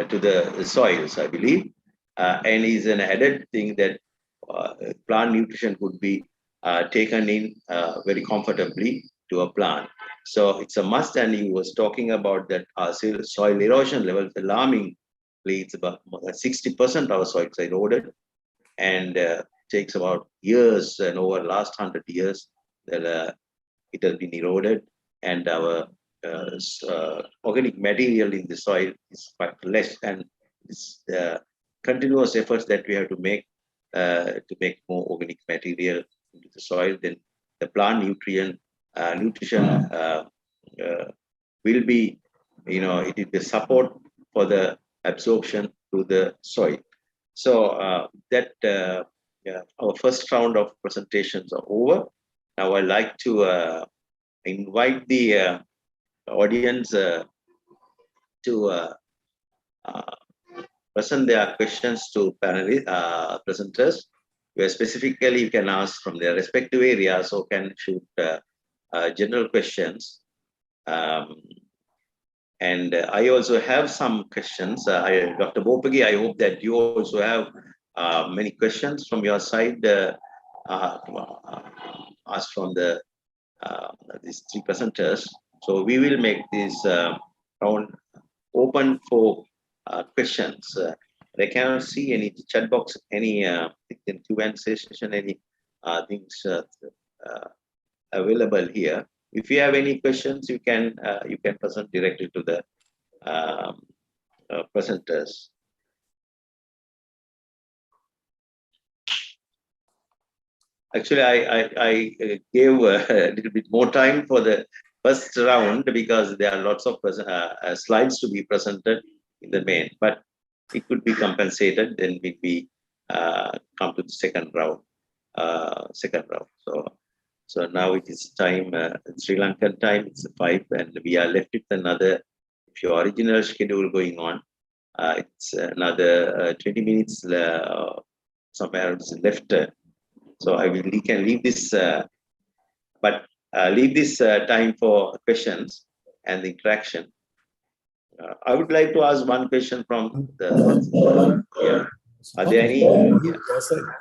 to the soils, I believe, and is an added thing that plant nutrition could be taken in very comfortably to a plant. So it's a must, and he was talking about that our soil erosion levels alarmingly. It's about 60% our soils are eroded, and takes about years, and over the last 100 years that it has been eroded, and our organic material in the soil is quite less, and it's continuous efforts that we have to make more organic material into the soil. Then the plant nutrition will be, it is the support for the absorption to the soil. So our first round of presentations are over. Now I'd like to invite the audience to present their questions to presenters, where specifically you can ask from their respective areas or can shoot general questions. And I also have some questions. Dr. Bopagi, I hope that you also have many questions from your side, asked from these three presenters. So we will make this round open for questions. I cannot see any chat box, any Q&A session, any things available here. If you have any questions, you can present directly to the presenters. Actually, I gave a little bit more time for the first round because there are lots of slides to be presented in the main, but it could be compensated. Then we come to the second round. So now it is time, Sri Lankan time. It's 5, and we are left with another. If your original schedule going on, it's another 20 minutes somewhere is left So we can leave this, but leave this time for questions and the interaction. I would like to ask one question from the. Yeah. Are there any?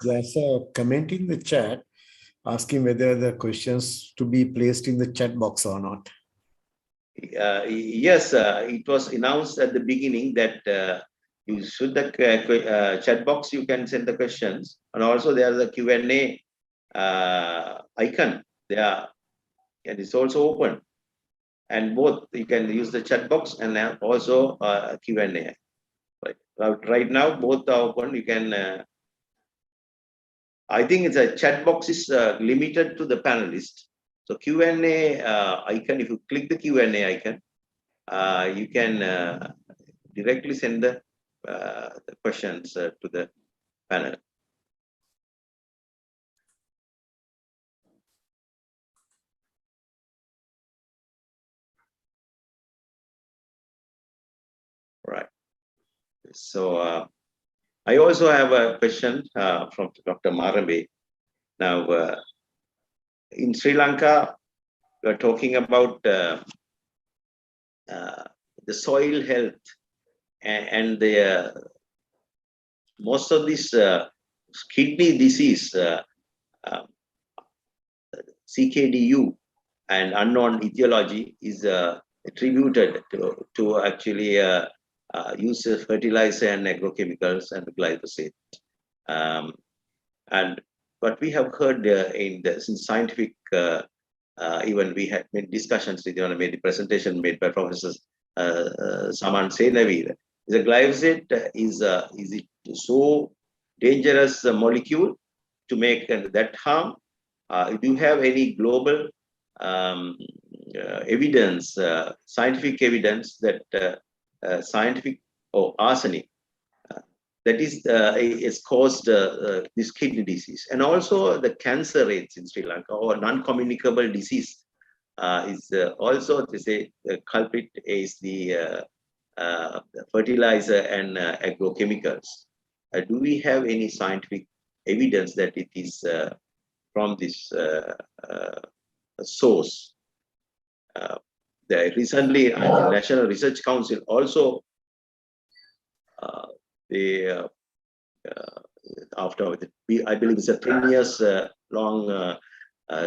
There's a comment in the chat asking whether the questions to be placed in the chat box or not. Yes, it was announced at the beginning that you should the chat box, you can send the questions, and also there is a Q&A icon there, and it's also open. And both you can use the chat box and also Q&A. Right now, both are open. You can. I think it's a chat box is limited to the panelists. So Q&A icon, if you click the Q&A icon, you can directly send the questions to the panel. Right. So I also have a question from Dr. Marambe. Now, in Sri Lanka, we are talking about the soil health and the most of this kidney disease, CKDU, and unknown etiology is attributed to actually use of fertilizer and agrochemicals and glyphosate. And what we have heard in scientific, even we had made discussions with made the presentation made by Professor Saman Seneweera. The glyphosate is it so dangerous molecule to make that harm? Do you have any global evidence, scientific evidence that scientific arsenic that is caused this kidney disease, and also the cancer rates in Sri Lanka or non-communicable disease is also to say the culprit is the fertilizer and agrochemicals. Do we have any scientific evidence that it is from this source? Recently, the National Research Council also after I believe it's a 10 years long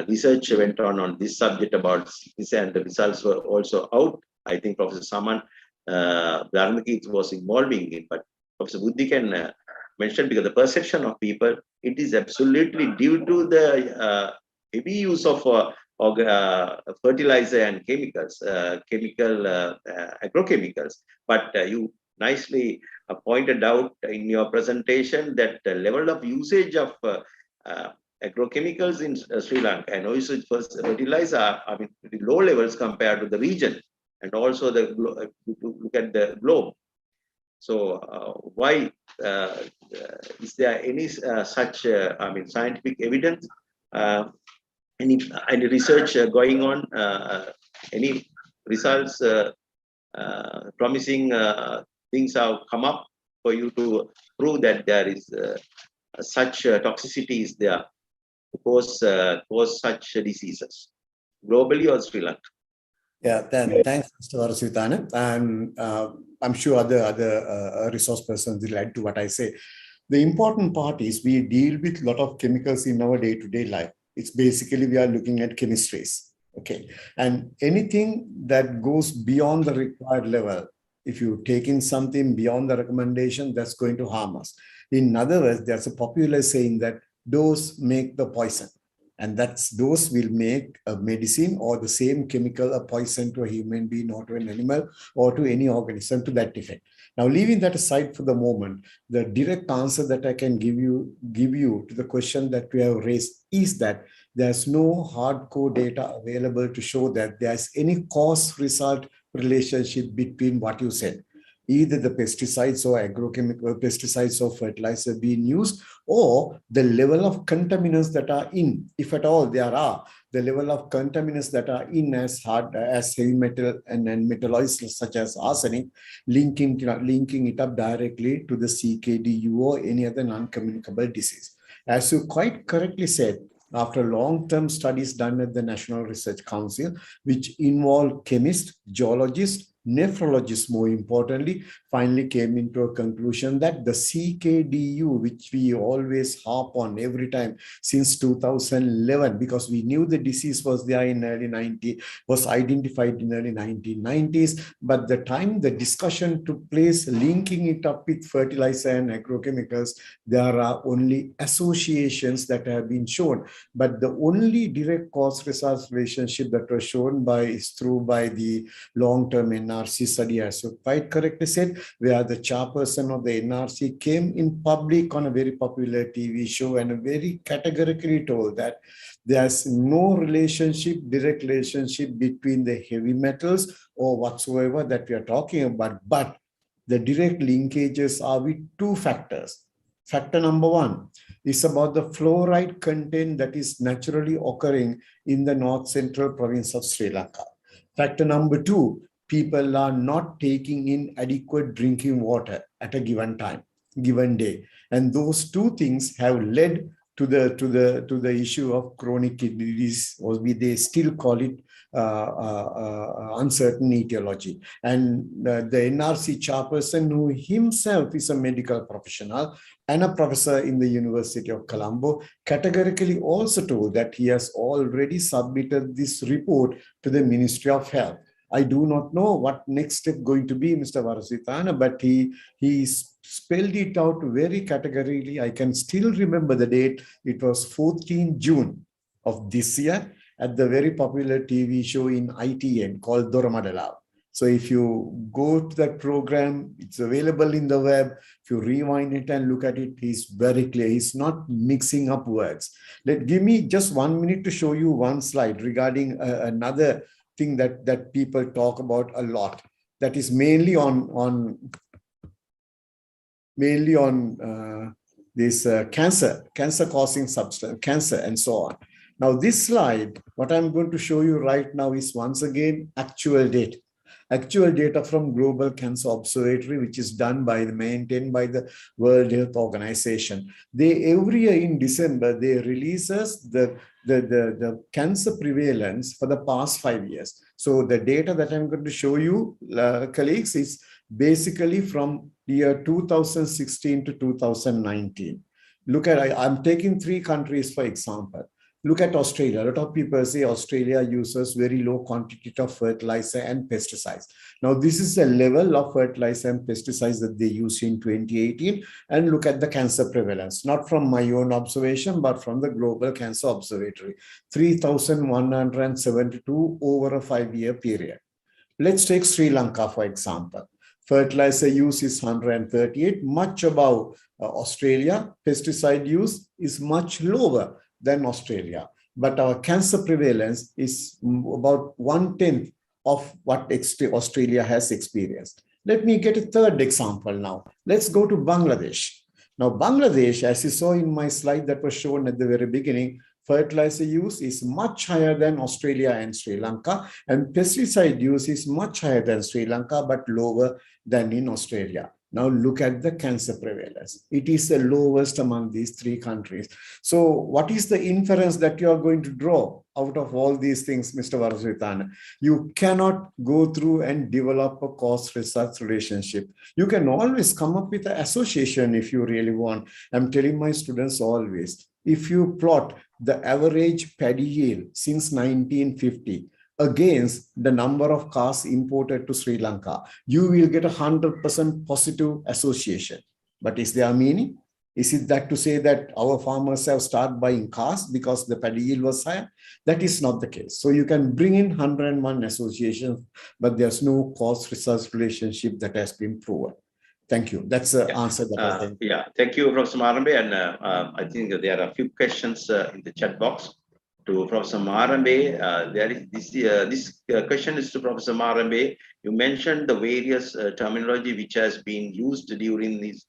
research went on this subject about this, and the results were also out. I think Professor Saman Dharmakeerthi was involving it, but Professor Buddhi can mention, because the perception of people, it is absolutely due to the heavy use of fertilizer and chemicals, agrochemicals. But you nicely pointed out in your presentation that the level of usage of agrochemicals in Sri Lanka and also fertilizer are pretty low levels compared to the region, and also look at the globe. So why is there any such scientific evidence, any research going on, any results promising things have come up for you to prove that there is such toxicity is there to cause such diseases globally or Sri Lanka? Yeah, then thanks, Mr. Warusawithana. And I'm sure other resource persons will add to what I say. The important part is we deal with a lot of chemicals in our day-to-day life. It's basically we are looking at chemistries. Okay. And anything that goes beyond the required level, if you take in something beyond the recommendation, that's going to harm us. In other words, there's a popular saying that dose make the poison. And that's dose will make a medicine or the same chemical a poison to a human being or to an animal or to any organism to that effect. Now, leaving that aside for the moment, the direct answer that I can give you to the question that we have raised is that there's no hardcore data available to show that there's any cause-result relationship between what you said, either the pesticides or agrochemical pesticides or fertilizer being used, or the level of contaminants that are in, if at all there are, the level of contaminants that are in as heavy metal and metalloids such as arsenic, linking it up directly to the CKDU or any other non-communicable disease. As you quite correctly said, after long-term studies done at the National Research Council, which involved chemists, geologists, nephrologists, more importantly, finally came into a conclusion that the CKDU, which we always harp on every time since 2011, because we knew the disease was there in early 90s, was identified in early 1990s, but the time the discussion took place, linking it up with fertilizer and agrochemicals, there are only associations that have been shown. But the only direct cause-result relationship that was shown is through the long-term NRC study, as you quite correctly said, where the chairperson of the NRC came in public on a very popular TV show and very categorically told that there's no direct relationship between the heavy metals or whatsoever that we are talking about, but the direct linkages are with two factors. Factor number one is about the fluoride content that is naturally occurring in the north central province of Sri Lanka. Factor number two, people are not taking in adequate drinking water at a given time, given day. And those two things have led to the issue of chronic kidney disease, or they still call it uncertain etiology. And the NRC chairperson, who himself is a medical professional and a professor in the University of Colombo, categorically also told that he has already submitted this report to the Ministry of Health. I do not know what next step going to be, Mr. Warusawithana, but he spelled it out very categorically. I can still remember the date. It was 14 June of this year at the very popular TV show in ITN called Dharmakeerthi. So if you go to that program, it's available in the web. If you rewind it and look at it, he's very clear. He's not mixing up words. Give me just 1 minute to show you one slide regarding another thing that people talk about a lot. That is mainly on this cancer-causing substance, cancer and so on. Now this slide, what I'm going to show you right now is once again actual data. Actual data from Global Cancer Observatory, which is maintained by the World Health Organization. They every year in December, they release us the cancer prevalence for the past 5 years. So the data that I'm going to show you, colleagues, is basically from the year 2016 to 2019. Look at, I'm taking 3 countries for example. Look at Australia. A lot of people say Australia uses very low quantity of fertilizer and pesticides. Now, this is the level of fertilizer and pesticides that they used in 2018. And look at the cancer prevalence, not from my own observation, but from the Global Cancer Observatory, 3,172 over a 5-year period. Let's take Sri Lanka, for example. Fertilizer use is 138, much above Australia. Pesticide use is much lower than Australia, but our cancer prevalence is about 1/10 of what Australia has experienced. Let me get a third example now. Let's go to Bangladesh. Now, Bangladesh, as you saw in my slide that was shown at the very beginning, fertilizer use is much higher than Australia and Sri Lanka, and pesticide use is much higher than Sri Lanka, but lower than in Australia. Now look at the cancer prevalence. It is the lowest among these 3 countries. So what is the inference that you are going to draw out of all these things, Mr. Warusawithana? You cannot go through and develop a cause-result relationship. You can always come up with an association if you really want. I'm telling my students always, if you plot the average paddy yield since 1950, against the number of cars imported to Sri Lanka, you will get 100% positive association. But is there a meaning? Is it that to say that our farmers have started buying cars because the paddy yield was higher? That is not the case. So you can bring in 101 associations, but there's no cause-result relationship that has been proven. Thank you. That's the answer that I think. Yeah, thank you, Professor Marambe. And I think there are a few questions in the chat box to Professor Marambe. There is this question is to Professor Marambe. You mentioned the various terminology which has been used during this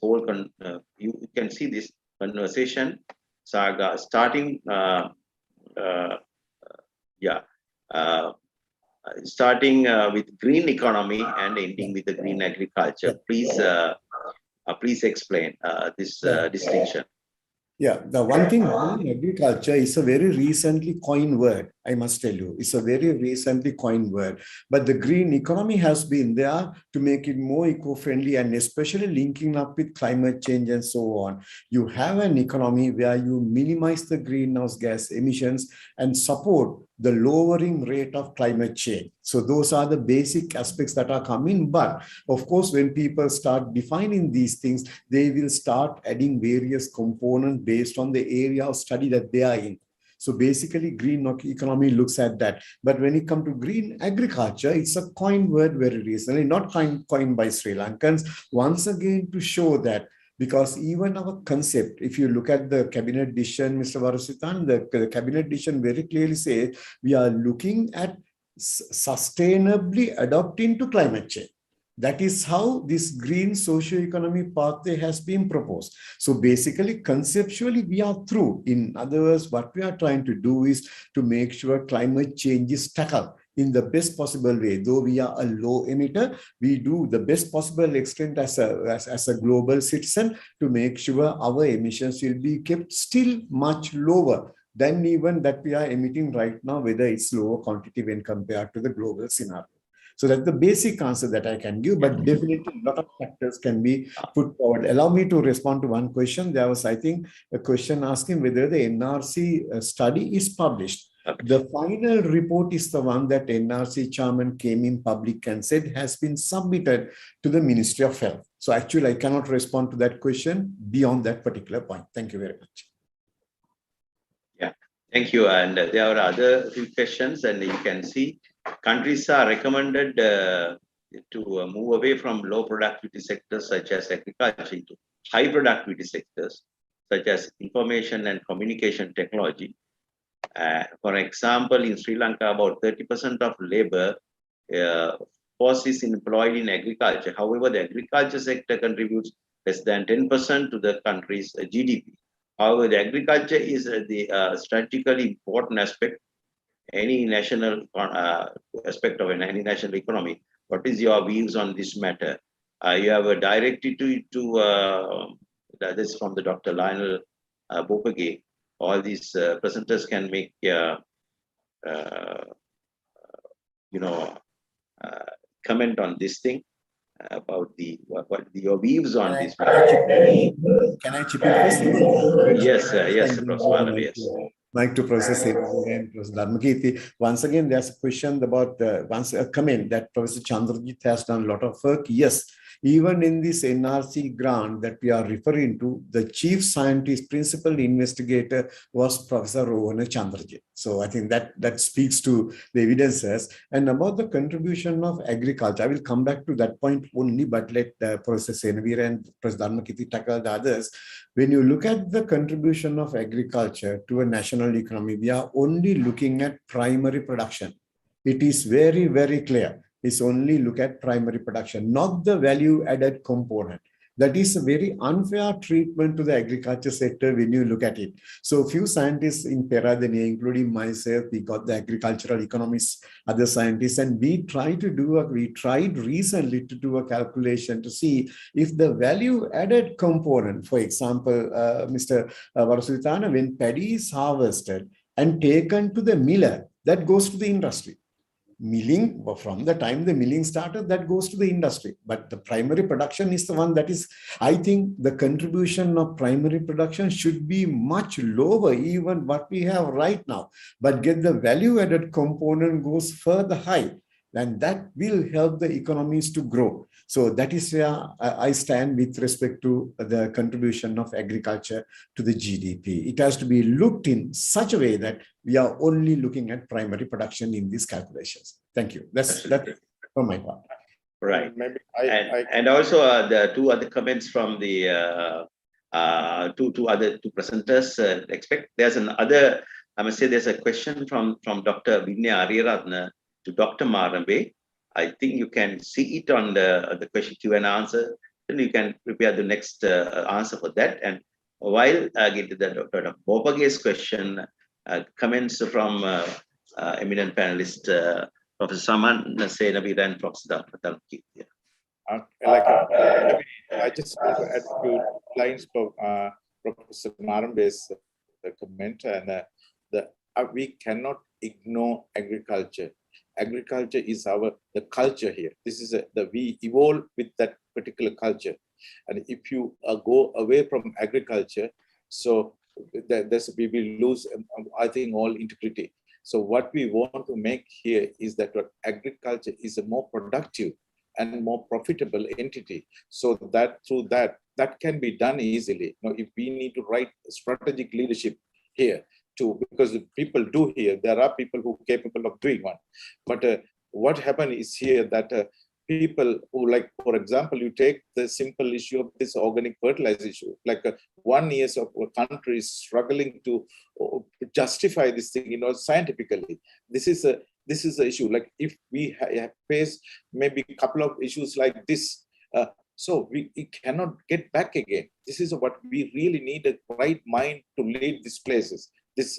whole. You can see this conversation saga starting. Starting with green economy and ending with the green agriculture. Please, please explain this distinction. Yeah, the one thing, green agriculture is a very recently coined word, I must tell you. It's a very recently coined word. But the green economy has been there to make it more eco-friendly and especially linking up with climate change and so on. You have an economy where you minimize the greenhouse gas emissions and support the lowering rate of climate change. So those are the basic aspects that are coming. But of course, when people start defining these things, they will start adding various components based on the area of study that they are in. So basically, green economy looks at that. But when it comes to green agriculture, it's a coined word very recently, not coined by Sri Lankans, once again to show that, because even our concept, if you look at the cabinet decision, Mr. Warusawithana, the cabinet decision very clearly says we are looking at sustainably adapting to climate change. That is how this green socio-economic pathway has been proposed. So basically, conceptually, we are through. In other words, what we are trying to do is to make sure climate change is tackled in the best possible way. Though we are a low emitter, we do the best possible extent as a global citizen to make sure our emissions will be kept still much lower than even that we are emitting right now, whether it's lower quantity when compared to the global scenario. So that's the basic answer that I can give, but definitely a lot of factors can be put forward. Allow me to respond to one question. There was, I think, a question asking whether the NRC study is published. The final report is the one that NRC chairman came in public and said has been submitted to the Ministry of Health. So actually, I cannot respond to that question beyond that particular point. Thank you very much. Yeah, thank you. And there are other few questions, and you can see countries are recommended to move away from low productivity sectors such as agriculture into high productivity sectors such as information and communication technology. For example, in Sri Lanka, about 30% of labor force is employed in agriculture. However, the agriculture sector contributes less than 10% to the country's GDP. However, the agriculture is the strategically important aspect, any national aspect of any national economy. What is your views on this matter? You have directed to this from the Dr. Lionel Bopage. All these presenters can make comment on this thing about the what your views on this matter. Can I chip in first? Yes, yes, Prof. Marambe, yes. Like to process it and Professor Dharmakeerthi. Once again, there's a question about a comment that Professor Chandrajit has done a lot of work. Yes, even in this NRC grant that we are referring to, the chief scientist, principal investigator was Professor Rowana Chandrajit. So I think that speaks to the evidences. And about the contribution of agriculture, I will come back to that point only, but let Professor Seneweera and Professor Dharmakeerthi tackle the others. When you look at the contribution of agriculture to a national economy, we are only looking at primary production. It is very, very clear. It's only look at primary production, not the value added component. That is a very unfair treatment to the agriculture sector when you look at it. So few scientists in Peradeniya, including myself, we got the agricultural economists, other scientists, and we tried recently to do a calculation to see if the value added component, for example, Mr. Warusawithana, when paddy is harvested and taken to the miller, that goes to the industry. Milling, from the time the milling started, that goes to the industry. But the primary production is the one that is, I think the contribution of primary production should be much lower, even what we have right now. But get the value added component goes further high, and that will help the economies to grow. So that is where I stand with respect to the contribution of agriculture to the GDP. It has to be looked in such a way that we are only looking at primary production in these calculations. Thank you. That's from my part. Right. Maybe and also the two other comments from the two presenters. There's another. I must say there's a question from Dr. Vinaya Ariyaratna to Dr. Marambe. I think you can see it on the question Q and answer. Then you can prepare the next answer for that. And while I get to the Dr. Bopage's question, comments from eminent panelist Professor Saman, Seneweera, and Professor Dharmakeerthi. I just want to add a few lines, Professor Marambe's comment, and we cannot ignore agriculture. Agriculture is the culture here. This is we evolve with that particular culture, and if you go away from agriculture, so we will lose, I think, all integrity. So what we want to make here is that agriculture is a more productive and more profitable entity. So that through that can be done easily. If we need to write strategic leadership here too, because the people do here, there are people who are capable of doing one. But what happened is here that people who, like, for example, you take the simple issue of this organic fertilizer issue, like 1 year of a country is struggling to justify this thing, scientifically. This is the issue. Like, if we face maybe a couple of issues like this, so we cannot get back again. This is what we really need, a right mind to lead these places. This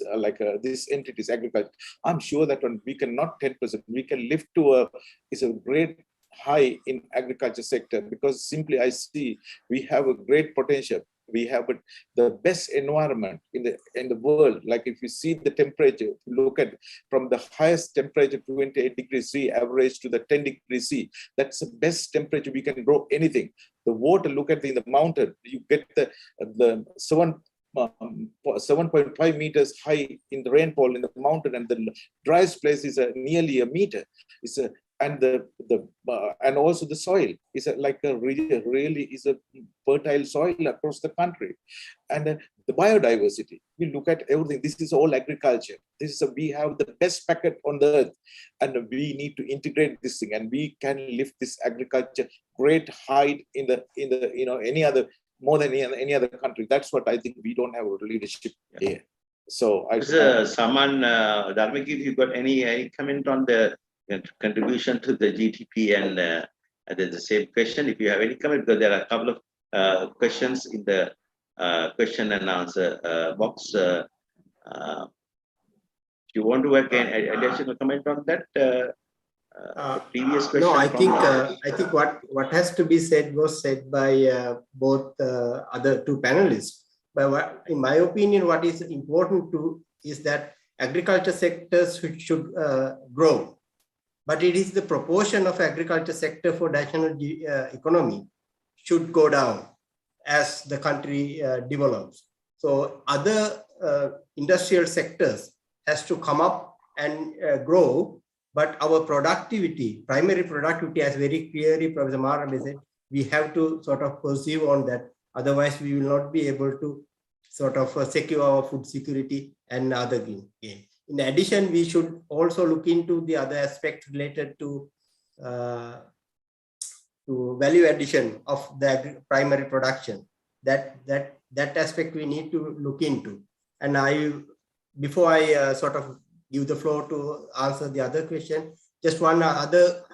this entities, agriculture. I'm sure that when we cannot 10%, we can lift to a great high in agriculture sector, because simply I see we have a great potential. We have the best environment in the world. Like, if you see the temperature, look at from the highest temperature 28 degrees C average to the 10 degrees C. That's the best temperature we can grow anything. The water, look at in the mountain, you get the 7.5 meters high in the rainfall in the mountain, and the driest place is nearly a meter. And also the soil is really is a fertile soil across the country, and the biodiversity. We look at everything. This is all agriculture. We have the best packet on the earth, and we need to integrate this thing, and we can lift this agriculture great height in the any other, more than any other country. That's what I think. We don't have a leadership here. So Saman, Dharmakeerthi, you got any comment on the contribution to the GDP, and the same question, if you have any comment, because there are a couple of questions in the question and answer box. If you want to make an additional comment on that, previous question. No, I think what has to be said was said by both other two panelists. But in my opinion, what is important is that agriculture sectors should grow. But it is the proportion of agriculture sector for national economy should go down as the country develops. So other industrial sectors has to come up and grow, but our productivity, primary productivity, as very clearly Professor Marambe said, we have to sort of pursue on that. Otherwise, we will not be able to sort of secure our food security and other gain. In addition, we should also look into the other aspects related to value addition of the primary production. That aspect we need to look into. And before I sort of give the floor to answer the other question, just one other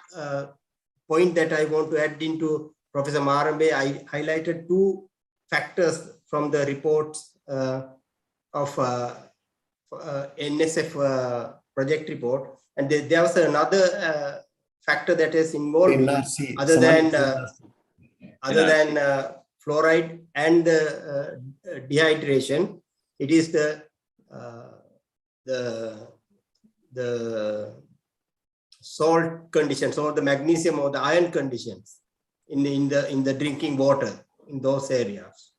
point that I want to add into Professor Marambe. I highlighted two factors from the reports of NSF project report, and there was another factor that is involved NRC, other than fluoride and dehydration. It is the salt conditions, or the magnesium or the iron conditions in the drinking water in those areas.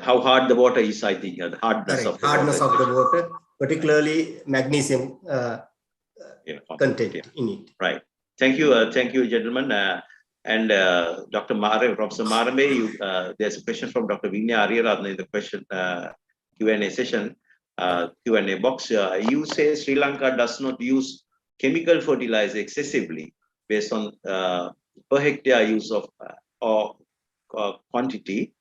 How hard the water is, I think, the hardness of the water, particularly magnesium content in it. Right. Thank you, gentlemen. And Dr. Marambe, Professor Marambe, there's a question from Dr. Vinya Ariyaratne in the question Q&A session, Q&A box. You say Sri Lanka does not use chemical fertilizer excessively based on per hectare use of or quantity.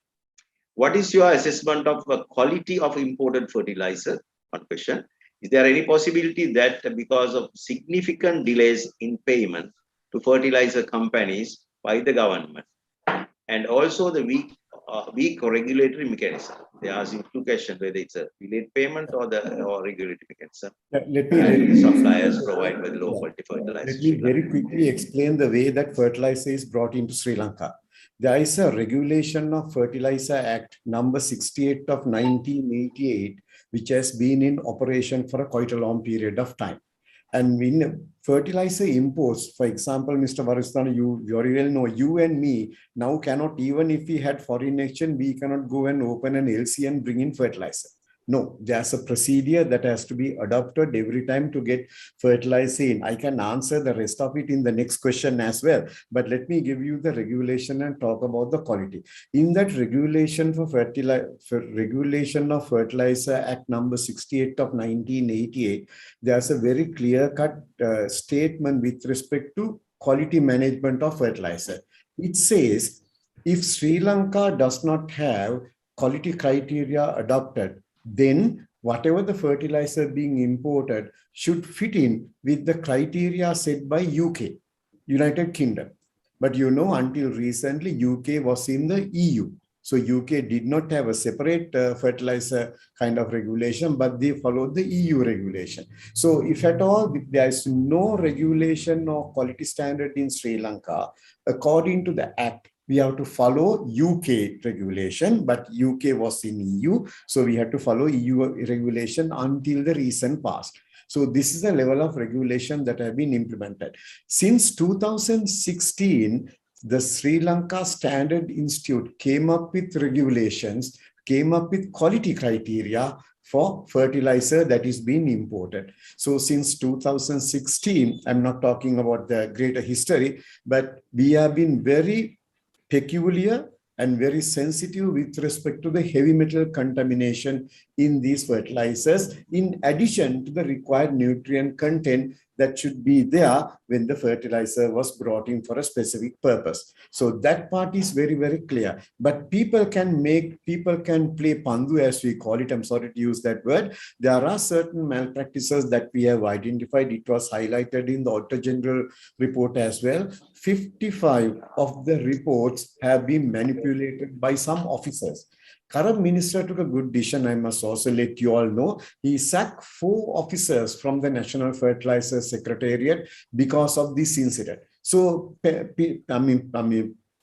What is your assessment of the quality of imported fertilizer? One question. Is there any possibility that because of significant delays in payment to fertilizer companies by the government, and also the weak regulatory mechanism? They are asking two questions, whether it's a delayed payment or regulatory mechanism. Let me suppliers provide with low quality fertilizer. Let me very quickly explain the way that fertilizer is brought into Sri Lanka. there is a regulation of Fertilizer Act number 68 of 1988, which has been in operation for quite a long period of time. And in fertilizer imports, for example, Mr. Warusawithana, you very well know, you and me now cannot, even if we had foreign exchange, we cannot go and open an LC and bring in fertilizer. No, there's a procedure that has to be adopted every time to get fertilizer in. I can answer the rest of it in the next question as well, but let me give you the regulation and talk about the quality. In that regulation for regulation of Fertilizer Act number 68 of 1988, there's a very clear-cut statement with respect to quality management of fertilizer. It says, if Sri Lanka does not have quality criteria adopted, then whatever the fertilizer being imported should fit in with the criteria set by UK, United Kingdom. But you know, until recently, UK was in the EU. So UK did not have a separate fertilizer kind of regulation, but they followed the EU regulation. So if at all there is no regulation or quality standard in Sri Lanka, according to the Act, we have to follow UK regulation, but UK was in EU. So we had to follow EU regulation until the recent past. So this is the level of regulation that have been implemented. Since 2016, the Sri Lanka Standard Institute came up with regulations, came up with quality criteria for fertilizer that is being imported. So since 2016, I'm not talking about the greater history, but we have been very peculiar and very sensitive with respect to the heavy metal contamination in these fertilizers, in addition to the required nutrient content that should be there when the fertilizer was brought in for a specific purpose. So that part is very, very clear. But people can play pandu, as we call it. I'm sorry to use that word. There are certain malpractices that we have identified. It was highlighted in the Auditor General report as well. 55 of the reports have been manipulated by some officers. Current minister took a good decision. I must also let you all know. He sacked 4 officers from the National Fertilizer Secretariat because of this incident. So,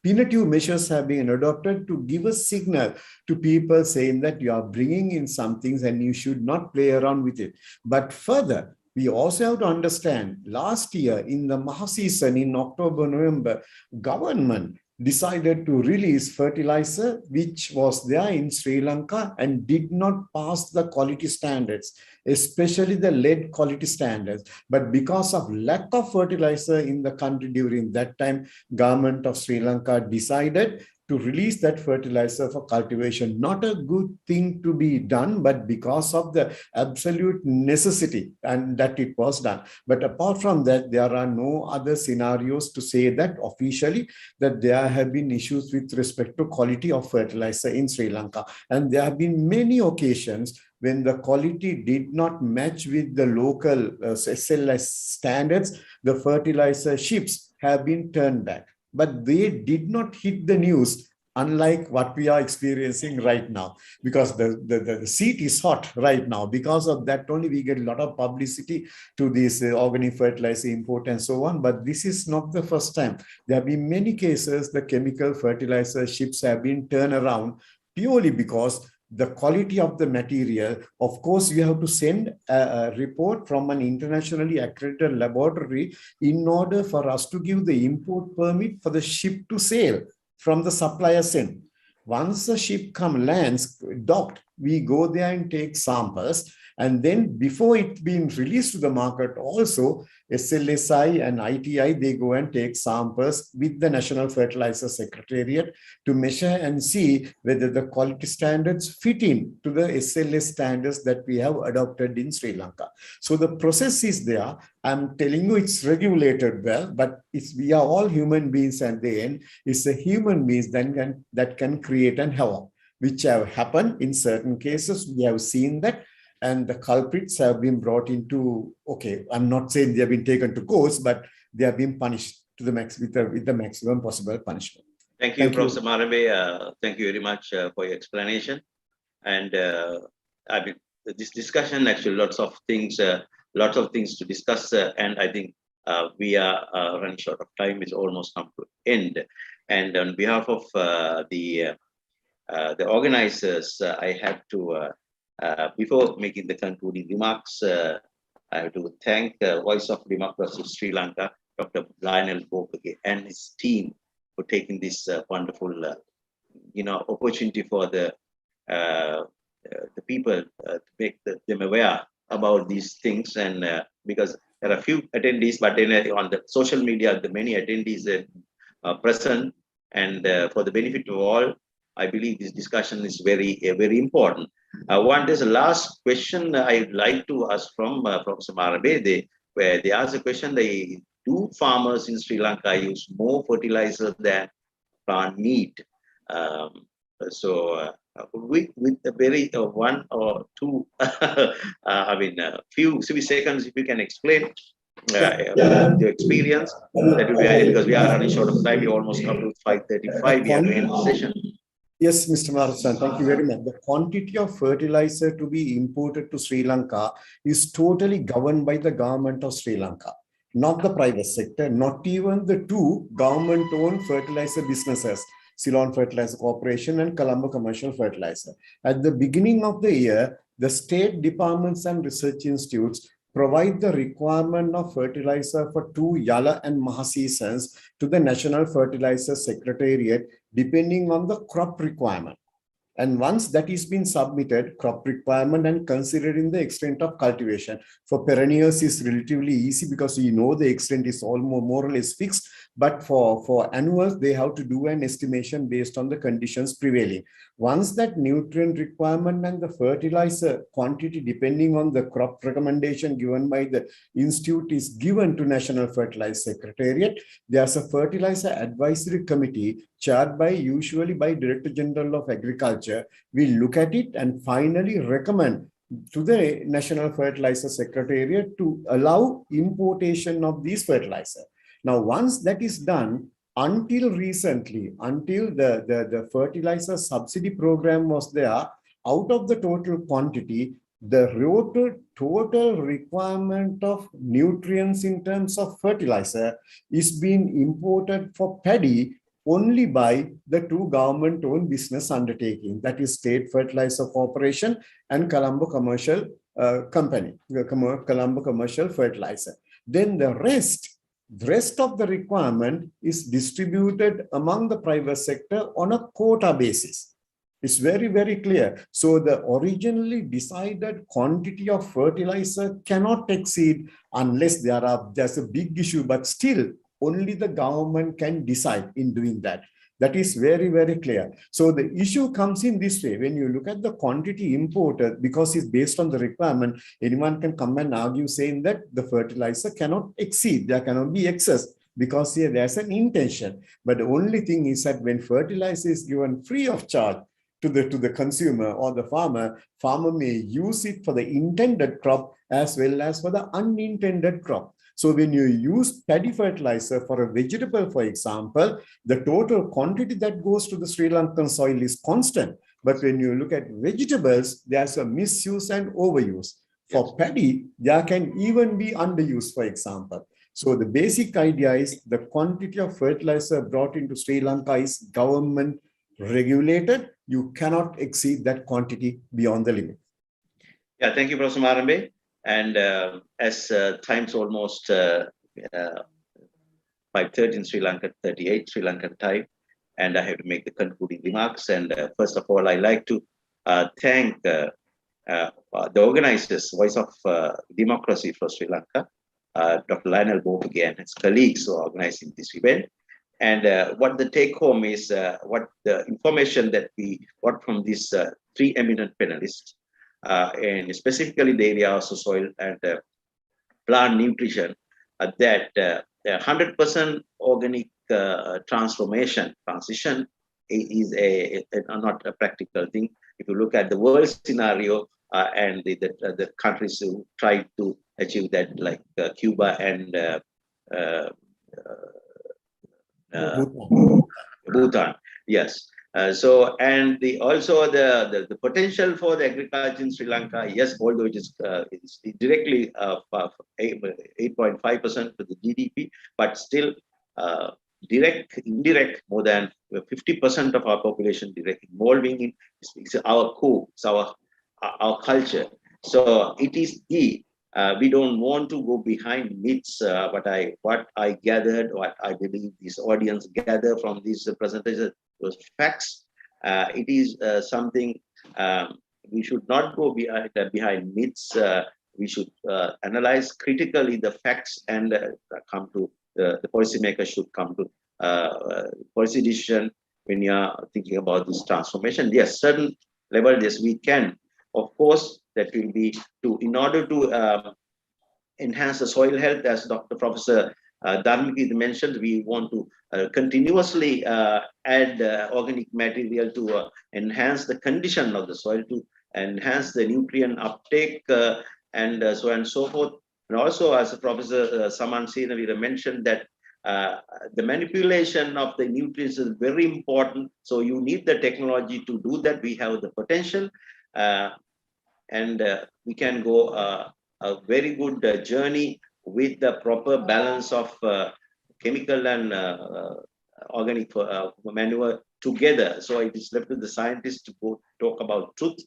punitive measures have been adopted to give a signal to people saying that you are bringing in some things and you should not play around with it. But further, we also have to understand, last year in the Maha season in October, November, government decided to release fertilizer which was there in Sri Lanka and did not pass the quality standards, especially the lead quality standards. But because of lack of fertilizer in the country during that time, government of Sri Lanka decided to release that fertilizer for cultivation. Not a good thing to be done, but because of the absolute necessity and that it was done. But apart from that, there are no other scenarios to say that officially that there have been issues with respect to quality of fertilizer in Sri Lanka. And there have been many occasions when the quality did not match with the local SLS standards, the fertilizer ships have been turned back. But they did not hit the news, unlike what we are experiencing right now, because the seat is hot right now. Because of that only, we get a lot of publicity to this organic fertilizer import and so on. But this is not the first time. There have been many cases the chemical fertilizer ships have been turned around purely because the quality of the material. Of course, you have to send a report from an internationally accredited laboratory in order for us to give the import permit for the ship to sail from the supplier's end. Once the ship lands, docked, we go there and take samples. And then before it being released to the market, also SLSI and ITI, they go and take samples with the National Fertilizer Secretariat to measure and see whether the quality standards fit in to the SLS standards that we have adopted in Sri Lanka. So the process is there. I'm telling you, it's regulated well, but we are all human beings, and the end is a human beings that can create an havoc, which have happened in certain cases. We have seen that. And the culprits have been brought into, okay, I'm not saying they have been taken to court, but they have been punished to the max with the maximum possible punishment. Thank you, Professor Marambe. Thank you very much for your explanation. And I mean, this discussion, actually, lots of things to discuss. And I think we are running short of time. It's almost come to end. And on behalf of the organizers, I have to, before making the concluding remarks, I have to thank Voice of Democracy Sri Lanka, Dr. Lionel Bopage and his team for taking this wonderful, opportunity for the people to make them aware about these things. And because there are few attendees, but then on the social media, the many attendees are present, and for the benefit of all, I believe this discussion is very important. One, there's a last question I'd like to ask from Professor Marambe, where they ask a question: do farmers in Sri Lanka use more fertilizer than plant need? With a very one or two, few seconds, if you can explain your experience, that would be ideal, because we are running short of time. We almost come to 5:35. We have to end the session. Yes, Mr. Marusan, thank you very much. The quantity of fertilizer to be imported to Sri Lanka is totally governed by the government of Sri Lanka, not the private sector, not even the two government-owned fertilizer businesses, Ceylon Fertilizer Corporation and Colombo Commercial Fertilizer. At the beginning of the year, the state departments and research institutes provide the requirement of fertilizer for 2 Yala and Maha seasons to the National Fertilizer Secretariat, depending on the crop requirement. And once that is been submitted, crop requirement and considering the extent of cultivation. For perennials is relatively easy because you know the extent is almost more or less fixed. But for annuals, they have to do an estimation based on the conditions prevailing. Once that nutrient requirement and the fertilizer quantity, depending on the crop recommendation given by the institute, is given to National Fertilizer Secretariat, there's a fertilizer advisory committee chaired by usually by Director General of Agriculture. We look at it and finally recommend to the National Fertilizer Secretariat to allow importation of these fertilizer. Now, once that is done, until recently, until the fertilizer subsidy program was there, out of the total quantity, the total requirement of nutrients in terms of fertilizer is being imported for paddy only by the two government-owned business undertakings, that is State Fertilizer Corporation and Colombo Commercial Company, Colombo Commercial Fertilizer. Then the rest of the requirement is distributed among the private sector on a quota basis. It's very, very clear. So the originally decided quantity of fertilizer cannot exceed unless there's a big issue, but still only the government can decide in doing that. That is very, very clear. So the issue comes in this way. When you look at the quantity imported, because it's based on the requirement, anyone can come and argue saying that the fertilizer cannot exceed, there cannot be excess, because here there's an intention. But the only thing is that when fertilizer is given free of charge to the consumer or the farmer may use it for the intended crop as well as for the unintended crop. So when you use paddy fertilizer for a vegetable, for example, the total quantity that goes to the Sri Lankan soil is constant. But when you look at vegetables, there's a misuse and overuse. For paddy, there can even be underuse, for example. So the basic idea is the quantity of fertilizer brought into Sri Lanka is government regulated. You cannot exceed that quantity beyond the limit. Yeah, thank you, Professor Marambe. And as time's almost 5:30 in Sri Lanka, 38 Sri Lankan time, and I have to make the concluding remarks. And first of all, I'd like to thank the organizers, Voice of Democracy for Sri Lanka, Dr. Lionel Bopage and his colleagues who are organizing this event. And what the take home is, what the information that we got from these three eminent panelists, and specifically the area of soil and plant nutrition, that 100% organic transition is not a practical thing. If you look at the world scenario and the countries who try to achieve that, like Cuba and Bhutan, yes. And also the potential for the agriculture in Sri Lanka, yes, although it is directly 8.5% to the GDP, but still direct, indirect, more than 50% of our population direct involving in it's our core, it's our culture. So it is key. We don't want to go behind myths. What I gathered, what I believe this audience gathered from this presentation was facts. It is something we should not go behind myths. We should analyze critically the facts and come to the policymakers should come to policy decision when you are thinking about this transformation. Yes, certain level, yes, we can. Of course, that will be in order to enhance the soil health, as Professor Dharmakeerthi mentioned, we want to continuously add organic material to enhance the condition of the soil, to enhance the nutrient uptake and so on and so forth. And also, as Professor Saman Seneweera mentioned, that the manipulation of the nutrients is very important. So you need the technology to do that. We have the potential, and we can go a very good journey with the proper balance of chemical and organic manure together. So it is left to the scientists to go talk about truth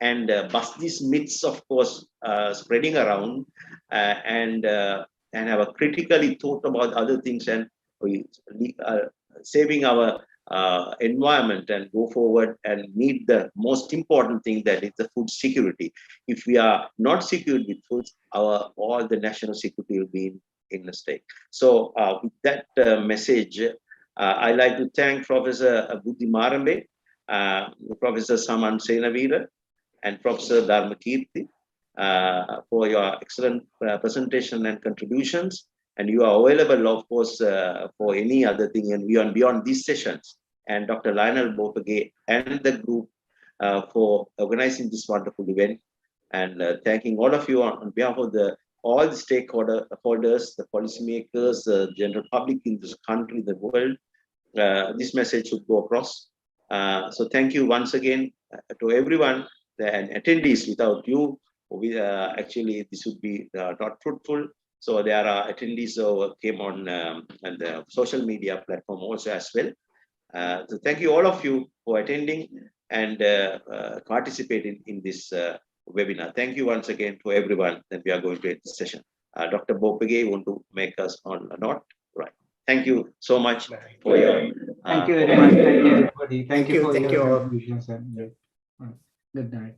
and bust these myths, of course, spreading around, and have a critically thought about other things, and saving our environment and go forward and meet the most important thing, that is the food security. If we are not secured with food, all the national security will be in a stake. So with that message, I'd like to thank Professor Buddhi Marambe, Professor Saman Seneweera, and Professor Dharmakeerthi for your excellent presentation and contributions. And you are available, of course, for any other thing and beyond these sessions. And Dr. Lionel Bopage and the group for organizing this wonderful event. And thanking all of you on behalf of all the stakeholders, the policymakers, the general public in this country, the world. This message should go across. So thank you once again to everyone and attendees. Without you, actually this would be not fruitful. So there are attendees who came on and the social media platform also as well. So thank you all of you for attending and participating in this webinar. Thank you once again to everyone that we are going to end this session. Dr. Bopage want to make us on a note, right? Thank you so much for your. Thank you very much. Thank you, everybody. Thank you. For Thank your you all. contributions. Good night.